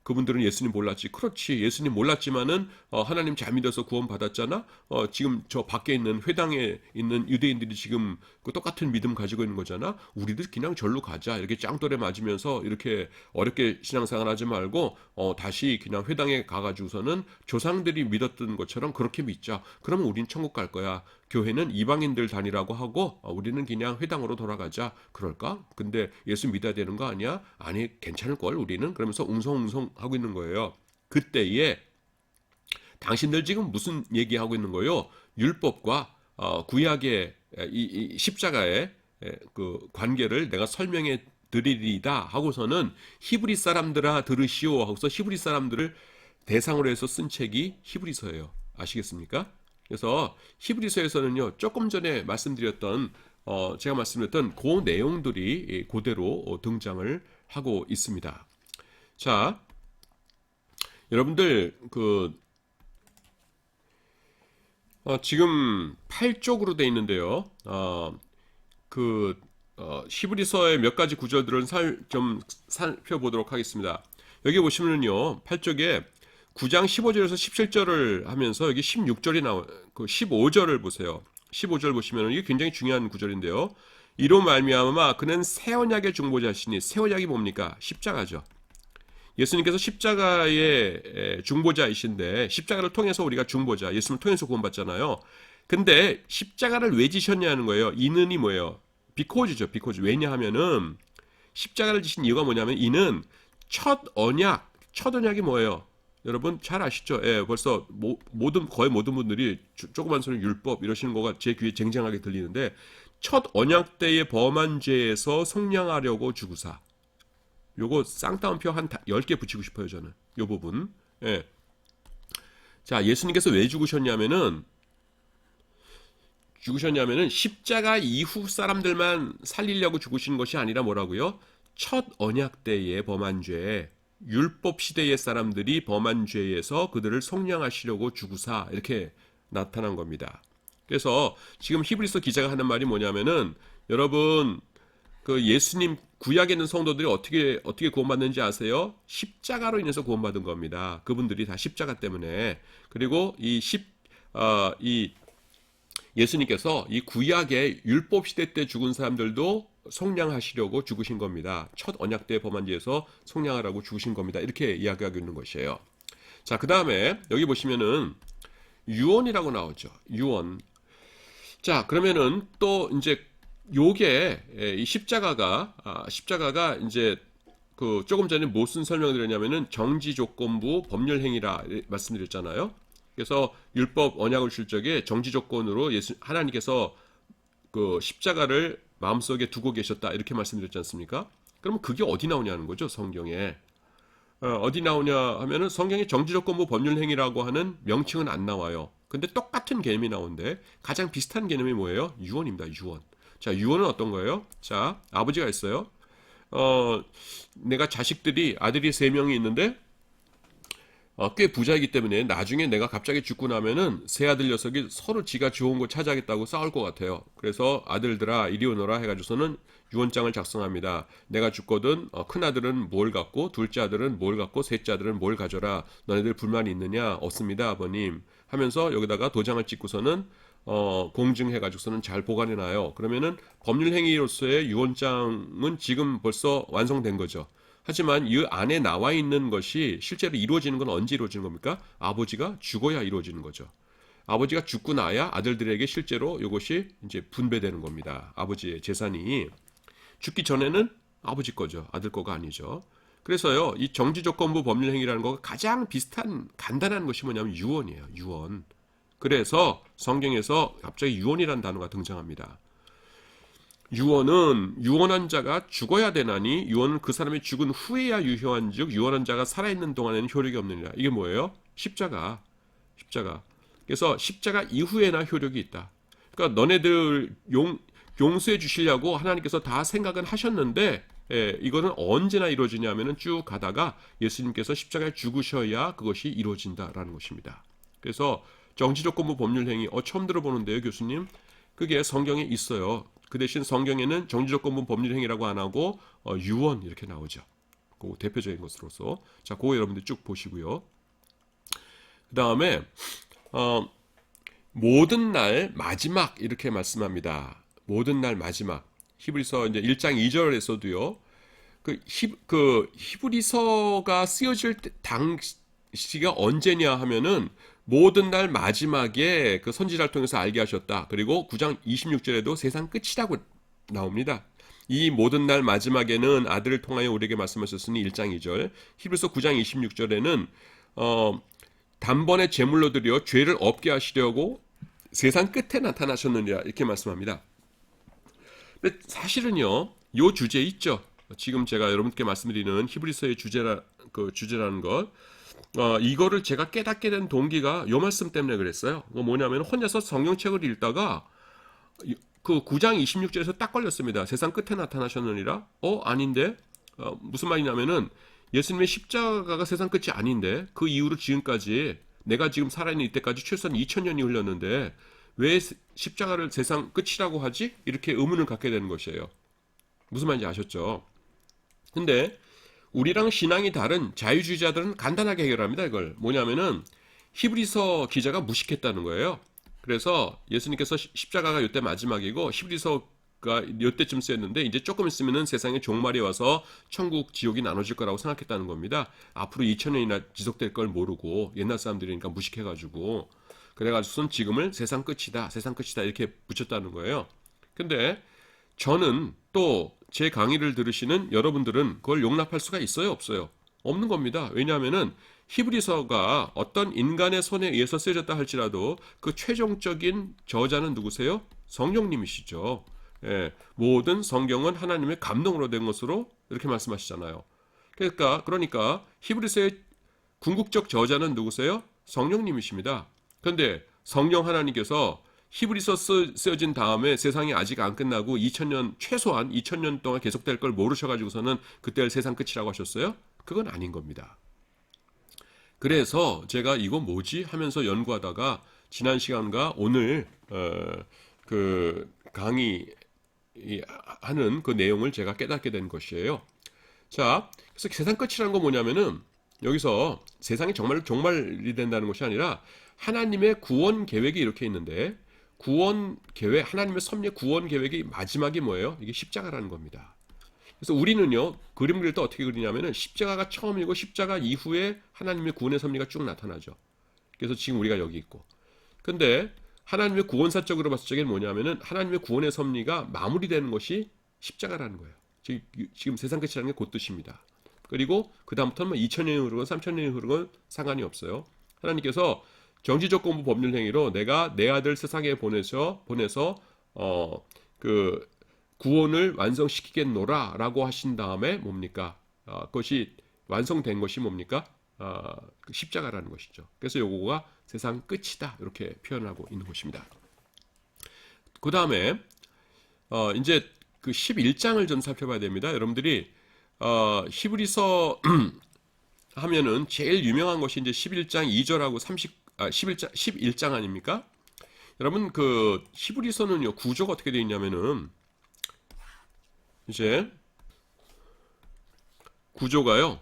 그분들은 예수님 몰랐지. 그렇지. 예수님 몰랐지만은, 하나님 잘 믿어서 구원 받았잖아? 지금 저 밖에 있는 회당에 있는 유대인들이 지금 그 똑같은 믿음 가지고 있는 거잖아? 우리도 그냥 절로 가자. 이렇게 짱돌에 맞으면서 이렇게 어렵게 신앙생활 하지 말고, 다시 그냥 회당에 가가지고서는 조상들이 믿었던 것처럼 그렇게 믿자. 그러면 우린 천국 갈 거야. 교회는 이방인들 다니라고 하고 우리는 그냥 회당으로 돌아가자. 그럴까? 근데 예수 믿어야 되는 거 아니야? 아니, 괜찮을걸 우리는? 그러면서 웅성웅성 하고 있는 거예요. 그때에 당신들 지금 무슨 얘기하고 있는 거예요? 율법과 구약의 이 십자가의 그 관계를 내가 설명해 드리리다 하고서는 히브리 사람들아 들으시오 하고서 히브리 사람들을 대상으로 해서 쓴 책이 히브리서예요. 아시겠습니까? 그래서 히브리서에서는요, 조금 전에 말씀드렸던 제가 말씀드렸던 그 내용들이 그대로 등장을 하고 있습니다. 자, 여러분들 지금 8쪽으로 돼 있는데요. 히브리서의 몇 가지 구절들을 좀 살펴보도록 하겠습니다. 여기 보시면은요, 8쪽에 9장 15절에서 17절을 하면서 여기 16절이 그 15절을 보세요. 15절 보시면 이게 굉장히 중요한 구절인데요. 이로 말미암아 그는 새 언약의 중보자시니, 새 언약이 뭡니까? 십자가죠. 예수님께서 십자가의 중보자이신데, 십자가를 통해서 우리가 중보자, 예수님을 통해서 구원받잖아요. 근데 십자가를 왜 지셨냐는 거예요. 이는이 뭐예요? 비코즈죠. 비코즈. 왜냐하면은 십자가를 지신 이유가 뭐냐면, 이는 첫 언약이 뭐예요? 여러분 잘 아시죠? 예, 벌써 거의 모든 분들이 조그만 소리 율법 이러시는 거가 제 귀에 쟁쟁하게 들리는데, 첫 언약 때의 범한 죄에서 속량하려고 주구사. 요거 쌍따옴표 한 10개 붙이고 싶어요, 저는. 요 부분. 예. 자, 예수님께서 왜 죽으셨냐면은 십자가 이후 사람들만 살리려고 죽으신 것이 아니라 뭐라고요? 첫 언약 때의 범한 죄, 율법 시대의 사람들이 범한 죄에서 그들을 속량하시려고 죽으사, 이렇게 나타난 겁니다. 그래서 지금 히브리서 기자가 하는 말이 뭐냐면은, 여러분 그 예수님 구약에 있는 성도들이 어떻게 구원받는지 아세요? 십자가로 인해서 구원받은 겁니다. 그분들이 다 십자가 때문에. 그리고 이 예수님께서 이 구약의 율법 시대 때 죽은 사람들도 속량하시려고 죽으신 겁니다. 첫 언약 때 범한 죄에서 속량하라고 죽으신 겁니다. 이렇게 이야기하고 있는 것이에요. 자, 그 다음에 여기 보시면은 유언이라고 나오죠. 유언. 자, 그러면은 또 이제 요게 이 십자가가 이제 그 조금 전에 무슨 설명을 드렸냐면은 정지 조건부 법률 행위라 말씀드렸잖아요. 그래서 율법 언약을 줄 적에 정지 조건으로 하나님께서 그 십자가를 마음속에 두고 계셨다, 이렇게 말씀드렸지 않습니까? 그러면 그게 어디 나오냐는 거죠, 성경에. 어디 나오냐 하면은 성경에 정지 조건부 법률 행위라고 하는 명칭은 안 나와요. 근데 똑같은 개념이 나오는데 가장 비슷한 개념이 뭐예요? 유언입니다. 유언. 자, 유언은 어떤 거예요? 자, 아버지가 있어요. 내가 아들이 3명이 있는데 꽤 부자이기 때문에 나중에 내가 갑자기 죽고 나면은 세 아들 녀석이 서로 지가 좋은 거 찾아야겠다고 싸울 것 같아요. 그래서 아들들아 이리 오너라 해가지고서는 유언장을 작성합니다. 내가 죽거든 큰 아들은 뭘 갖고, 둘째 아들은 뭘 갖고, 셋째 아들은 뭘 가져라. 너네들 불만이 있느냐? 없습니다, 아버님. 하면서 여기다가 도장을 찍고서는 공증해가지고서는 잘 보관해놔요. 그러면은 법률행위로서의 유언장은 지금 벌써 완성된 거죠. 하지만 이 안에 나와 있는 것이 실제로 이루어지는 건 언제 이루어지는 겁니까? 아버지가 죽어야 이루어지는 거죠. 아버지가 죽고 나야 아들들에게 실제로 이것이 이제 분배되는 겁니다. 아버지의 재산이 죽기 전에는 아버지 거죠. 아들 거가 아니죠. 그래서요, 이 정지조건부 법률행위라는 거가 가장 비슷한 간단한 것이 뭐냐면 유언이에요. 유언. 그래서 성경에서 갑자기 유언이라는 단어가 등장합니다. 유언은 유언한 자가 죽어야 되나니, 유언은 그 사람이 죽은 후에야 유효한즉 유언한 자가 살아있는 동안에는 효력이 없느니라. 이게 뭐예요? 십자가. 그래서 십자가 이후에나 효력이 있다. 그러니까 너네들 용서해 주시려고 하나님께서 다 생각은 하셨는데, 이거는 언제나 이루어지냐면은 쭉 가다가 예수님께서 십자가에 죽으셔야 그것이 이루어진다라는 것입니다. 그래서 정지조건부 법률행위, 처음 들어보는데요, 교수님? 그게 성경에 있어요. 그 대신 성경에는 정지조건부 법률행위라고 안 하고 유언 이렇게 나오죠. 그 대표적인 것으로서. 자, 그거 여러분들 쭉 보시고요. 그 다음에 모든 날 마지막 이렇게 말씀합니다. 모든 날 마지막. 히브리서 이제 1장 2절에서도요. 그 히브리서가 쓰여질 당시가 언제냐 하면은 모든 날 마지막에 그 선지자를 통해서 알게 하셨다. 그리고 9장 26절에도 세상 끝이라고 나옵니다. 이 모든 날 마지막에는 아들을 통하여 우리에게 말씀하셨으니 1장 2절. 히브리서 9장 26절에는 단번에 제물로 드려 죄를 없게 하시려고 세상 끝에 나타나셨느니라, 이렇게 말씀합니다. 근데 사실은요, 요 주제 있죠. 지금 제가 여러분께 말씀드리는 히브리서의 주제라는 것, 이거를 제가 깨닫게 된 동기가 요 말씀 때문에 그랬어요. 뭐냐면 혼자서 성경책을 읽다가 그 9장 26절에서 딱 걸렸습니다. 세상 끝에 나타나셨느니라. 아닌데? 무슨 말이냐면은 예수님의 십자가가 세상 끝이 아닌데 그 이후로 지금까지 내가 지금 살아있는 이때까지 최소한 2000년이 흘렀는데 왜 십자가를 세상 끝이라고 하지? 이렇게 의문을 갖게 되는 것이에요. 무슨 말인지 아셨죠? 근데 우리랑 신앙이 다른 자유주의자들은 간단하게 해결합니다. 이걸 뭐냐면은 히브리서 기자가 무식했다는 거예요. 그래서 예수님께서 십자가가 이때 마지막이고 히브리서가 이때쯤 쓰였는데 이제 조금 있으면은 세상에 종말이 와서 천국 지옥이 나눠질 거라고 생각했다는 겁니다. 앞으로 2000년이나 지속될 걸 모르고 옛날 사람들이니까 무식해가지고 그래가지고선 지금을 세상 끝이다 이렇게 붙였다는 거예요. 근데 저는 또 제 강의를 들으시는 여러분들은 그걸 용납할 수가 있어요, 없어요? 없는 겁니다. 왜냐하면은 히브리서가 어떤 인간의 손에 의해서 쓰여졌다 할지라도 그 최종적인 저자는 누구세요? 성령님이시죠. 예, 모든 성경은 하나님의 감동으로 된 것으로 이렇게 말씀하시잖아요. 그러니까 히브리서의 궁극적 저자는 누구세요? 성령님이십니다. 그런데 성령 하나님께서 히브리서 쓰여진 다음에 세상이 아직 안 끝나고 2000년 최소한 2000년 동안 계속될 걸 모르셔가지고서는 그때를 세상 끝이라고 하셨어요? 그건 아닌 겁니다. 그래서 제가 이거 뭐지 하면서 연구하다가 지난 시간과 오늘 그 강의하는 그 내용을 제가 깨닫게 된 것이에요. 자, 그래서 세상 끝이라는 건 뭐냐면은 여기서 세상이 정말 종말이 된다는 것이 아니라 하나님의 구원 계획이 이렇게 있는데 구원 계획, 하나님의 섭리의 구원 계획이 마지막이 뭐예요? 이게 십자가라는 겁니다. 그래서 우리는요, 그림 그릴 때 어떻게 그리냐면은 십자가가 처음이고 십자가 이후에 하나님의 구원의 섭리가 쭉 나타나죠. 그래서 지금 우리가 여기 있고. 근데 하나님의 구원사적으로 봤을 적에는 뭐냐면은 하나님의 구원의 섭리가 마무리되는 것이 십자가라는 거예요. 지금 세상 끝이라는 게 그 뜻입니다. 그리고 그다음부터는 뭐 2000년이 흐르건 3000년이 흐르건 상관이 없어요. 하나님께서 정치적 공부 법률 행위로 내가 내 아들 세상에 보내서 그 구원을 완성시키겠노라라고 하신 다음에 뭡니까? 그것이 완성된 것이 뭡니까? 그 십자가라는 것이죠. 그래서 요거가 세상 끝이다 이렇게 표현하고 있는 것입니다. 그 다음에 이제 그 11장을 좀 살펴봐야 됩니다. 여러분들이 히브리서 하면은 제일 유명한 것이 이제 11장 2절하고 11장 아닙니까? 여러분 그 히브리서는요 구조가 어떻게 되어 있냐면은 이제 구조가요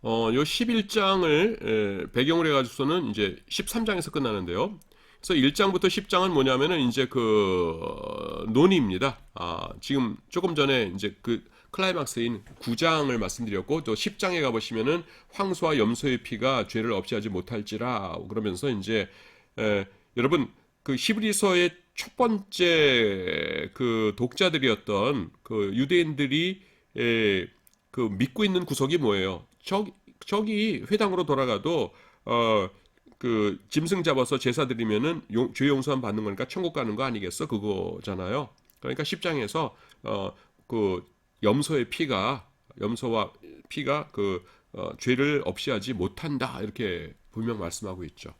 요 11장을 배경으로 해가지고서는 이제 13장에서 끝나는데요. 그래서 1장부터 10장은 뭐냐면은 이제 그 논의입니다. 지금 조금 전에 이제 그 클라이막스인 9장을 말씀드렸고 또 10장에 가보시면은 황소와 염소의 피가 죄를 없이 하지 못할지라 그러면서 이제 여러분 그 히브리서의 첫 번째 그 독자들이었던 그 유대인들이 그 믿고 있는 구석이 뭐예요? 저기 회당으로 돌아가도 그 짐승 잡아서 제사 드리면은 죄 용서함 받는 거니까 천국 가는 거 아니겠어? 그거잖아요. 그러니까 10장에서 그 염소와 피가 그 죄를 없이 하지 못한다 이렇게 분명 말씀하고 있죠.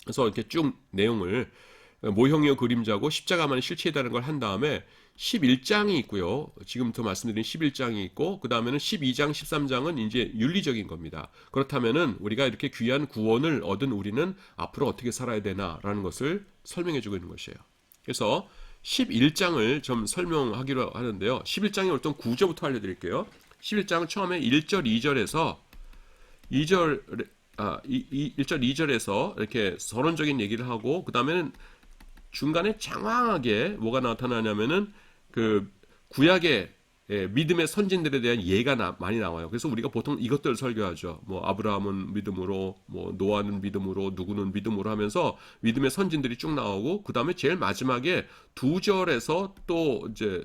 그래서 이렇게 쭉 내용을 모형이요 그림자고 십자가만의 실체이다는 걸 한 다음에 11장이 있고요. 지금부터 말씀드린 11장이 있고 그 다음에는 12장, 13장은 이제 윤리적인 겁니다. 그렇다면은 우리가 이렇게 귀한 구원을 얻은 우리는 앞으로 어떻게 살아야 되나라는 것을 설명해 주고 있는 것이에요. 그래서 11장을 좀 설명하기로 하는데요. 11장의 어떤 구조부터 알려드릴게요. 11장은 처음에 1절, 2절에서 1절, 2절에서 이렇게 서론적인 얘기를 하고 그 다음에는 중간에 장황하게 뭐가 나타나냐면은 그 구약의 믿음의 선진들에 대한 예가 많이 나와요. 그래서 우리가 보통 이것들을 설교하죠. 뭐 아브라함은 믿음으로, 뭐 노아는 믿음으로, 누구는 믿음으로 하면서 믿음의 선진들이 쭉 나오고 그 다음에 제일 마지막에 2절에서 또 이제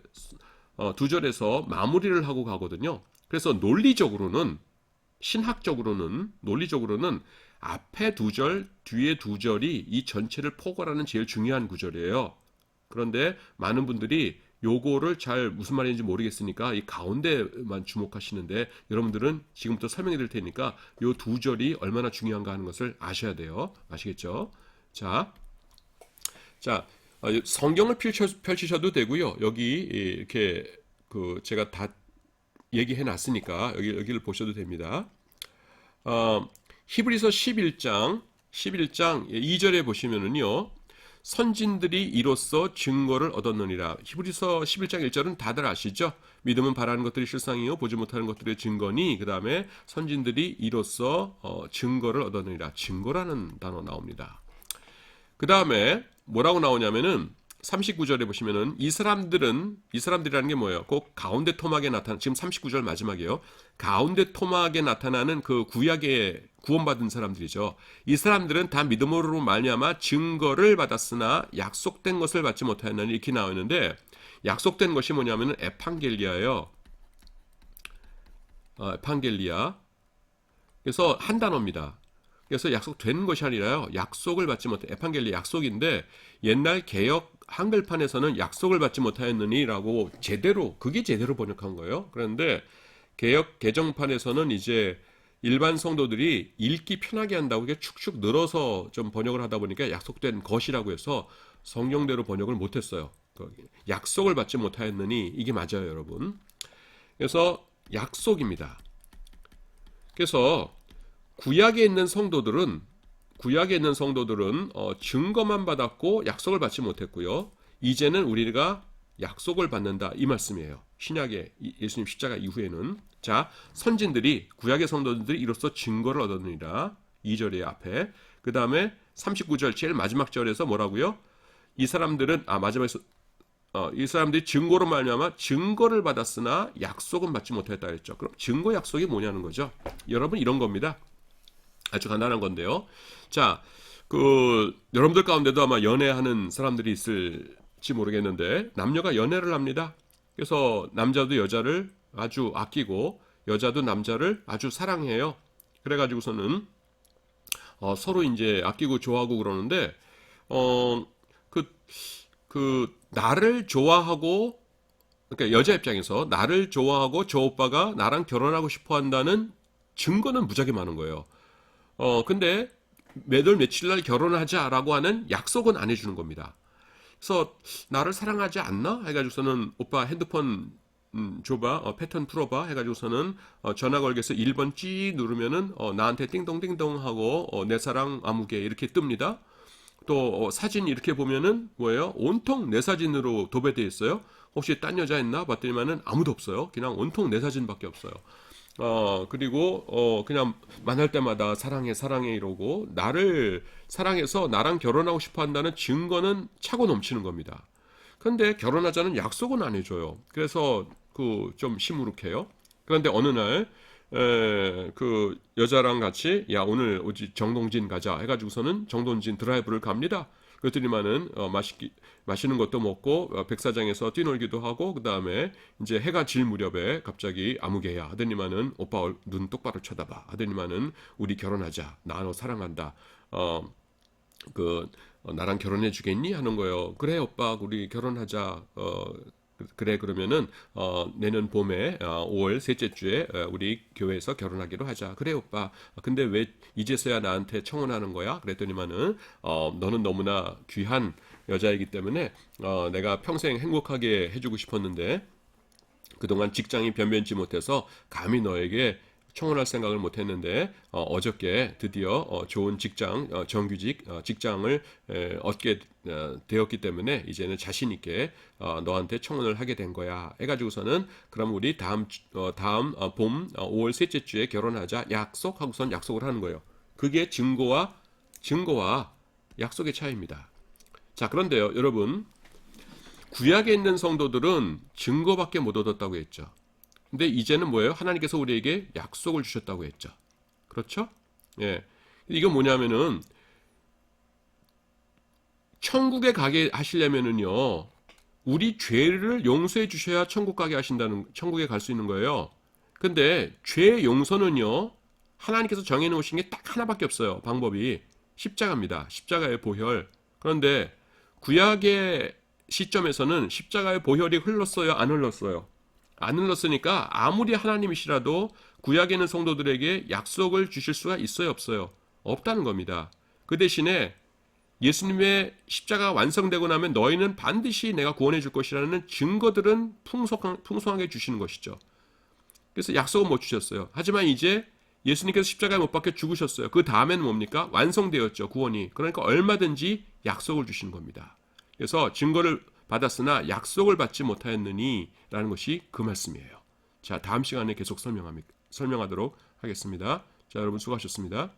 2절에서 마무리를 하고 가거든요. 그래서 논리적으로는 앞에 2절, 뒤에 2절이 이 전체를 포괄하는 제일 중요한 구절이에요. 그런데 많은 분들이 요거를 잘 무슨 말인지 모르겠으니까 이 가운데만 주목하시는데 여러분들은 지금부터 설명해 드릴 테니까 요 두 절이 얼마나 중요한가 하는 것을 아셔야 돼요. 아시겠죠? 자, 성경을 펼치셔도 되고요. 여기 이렇게 제가 다 얘기해 놨으니까 여기를 보셔도 됩니다. 히브리서 11장 2절에 보시면은요. 선진들이 이로써 증거를 얻었느니라. 히브리서 11장 1절은 다들 아시죠? 믿음은 바라는 것들이 실상이요 보지 못하는 것들의 증거니, 그 다음에 선진들이 이로써 증거를 얻었느니라. 증거라는 단어 나옵니다. 그 다음에 뭐라고 나오냐면은 39절에 보시면은 이사람들이라는 게 뭐예요? 꼭 가운데 토막에 나타나, 지금 39절 마지막이에요. 가운데 토막에 나타나는 그 구약에 구원받은 사람들이죠. 이 사람들은 다 믿음으로 말미암아 증거를 받았으나 약속된 것을 받지 못하였느니, 이렇게 나와 있는데, 약속된 것이 뭐냐면은 에판겔리아예요. 에판겔리아. 그래서 한 단어입니다. 그래서 약속된 것이 아니라요, 약속을 받지 못해. 에판겔리 약속인데 옛날 개역 한글판에서는 약속을 받지 못하였느니라고 그게 제대로 번역한 거예요. 그런데 개역 개정판에서는 이제 일반 성도들이 읽기 편하게 한다고 이게 축축 늘어서 좀 번역을 하다 보니까 약속된 것이라고 해서 성경대로 번역을 못했어요. 약속을 받지 못하였느니, 이게 맞아요, 여러분. 그래서 약속입니다. 그래서 구약에 있는 성도들은 증거만 받았고 약속을 받지 못했고요. 이제는 우리가 약속을 받는다, 이 말씀이에요. 신약의 예수님 십자가 이후에는. 자, 선진들이, 구약의 성도들이 이로써 증거를 얻었느니라. 2절의 앞에. 그 다음에 39절 제일 마지막 절에서 뭐라고요? 이 사람들은 마지막에서 이 사람들이 증거로 말미암아 증거를 받았으나 약속은 받지 못했다 그랬죠. 그럼 증거 약속이 뭐냐는 거죠. 여러분, 이런 겁니다. 아주 간단한 건데요. 자, 여러분들 가운데도 아마 연애하는 사람들이 있을지 모르겠는데, 남녀가 연애를 합니다. 그래서 남자도 여자를 아주 아끼고 여자도 남자를 아주 사랑해요. 그래가지고서는 서로 이제 아끼고 좋아하고 그러는데, 나를 좋아하고, 그러니까 여자 입장에서 나를 좋아하고 저 오빠가 나랑 결혼하고 싶어 한다는 증거는 무지하게 많은 거예요. 근데 몇월 며칠 날 결혼하자라고 하는 약속은 안 해주는 겁니다. 그래서 나를 사랑하지 않나? 해가지고서는 오빠 핸드폰 줘봐, 패턴 풀어봐 해가지고서는 전화 걸게서 1번 찌 누르면은 나한테 띵동띵동 하고 내 사랑 아무개 이렇게 뜹니다. 또 사진 이렇게 보면은 뭐예요? 온통 내 사진으로 도배되어 있어요. 혹시 딴 여자 있나 봤더니만은 아무도 없어요. 그냥 온통 내 사진밖에 없어요. 그리고 그냥 만날 때마다 사랑해 사랑해 이러고 나를 사랑해서 나랑 결혼하고 싶어 한다는 증거는 차고 넘치는 겁니다. 근데 결혼하자는 약속은 안 해줘요. 그래서 좀 시무룩해요. 그런데 어느 날 여자랑 같이 야 오늘 오지 정동진 가자 해가지고서는 정동진 드라이브를 갑니다. 그랬더니만은 맛있는 것도 먹고 백사장에서 뛰놀기도 하고, 그 다음에 이제 해가 질 무렵에 갑자기 아무개야 하더니만은 오빠 눈 똑바로 쳐다봐 하더니만은 우리 결혼하자, 나 너 사랑한다, 나랑 결혼해 주겠니 하는 거예요. 그래 오빠 우리 결혼하자. 그래 그러면은 내년 봄에 5월 셋째 주에 우리 교회에서 결혼하기로 하자. 그래 오빠. 근데 왜 이제서야 나한테 청혼하는 거야? 그랬더니만은 너는 너무나 귀한 여자이기 때문에 내가 평생 행복하게 해주고 싶었는데 그동안 직장이 변변치 못해서 감히 너에게 청혼할 생각을 못했는데 어저께 드디어 좋은 직장, 정규직 직장을 얻게 되었기 때문에 이제는 자신 있게 너한테 청혼을 하게 된 거야. 해가지고서는 그럼 우리 다음 봄 5월 셋째 주에 결혼하자 약속하고선 약속을 하는 거예요. 그게 증거와 약속의 차이입니다. 자, 그런데요, 여러분, 구약에 있는 성도들은 증거밖에 못 얻었다고 했죠. 근데 이제는 뭐예요? 하나님께서 우리에게 약속을 주셨다고 했죠. 그렇죠? 예. 이건 뭐냐면은 천국에 가게 하시려면은요, 우리 죄를 용서해 주셔야 천국에 갈 수 있는 거예요. 근데 죄 용서는요, 하나님께서 정해 놓으신 게 딱 하나밖에 없어요. 방법이 십자가입니다. 십자가의 보혈. 그런데 구약의 시점에서는 십자가의 보혈이 흘렀어요, 안 흘렀어요? 안 흘렀으니까 아무리 하나님이시라도 구약에 있는 성도들에게 약속을 주실 수가 있어요, 없어요? 없다는 겁니다. 그 대신에 예수님의 십자가가 완성되고 나면 너희는 반드시 내가 구원해 줄 것이라는 증거들은 풍성하게 주시는 것이죠. 그래서 약속은 못 주셨어요. 하지만 이제 예수님께서 십자가에 못 박혀 죽으셨어요. 그 다음에는 뭡니까? 완성되었죠, 구원이. 그러니까 얼마든지 약속을 주시는 겁니다. 그래서 증거를 받았으나 약속을 받지 못하였느니 라는 것이 그 말씀이에요. 자, 다음 시간에 계속 설명하도록 하겠습니다. 자, 여러분 수고하셨습니다.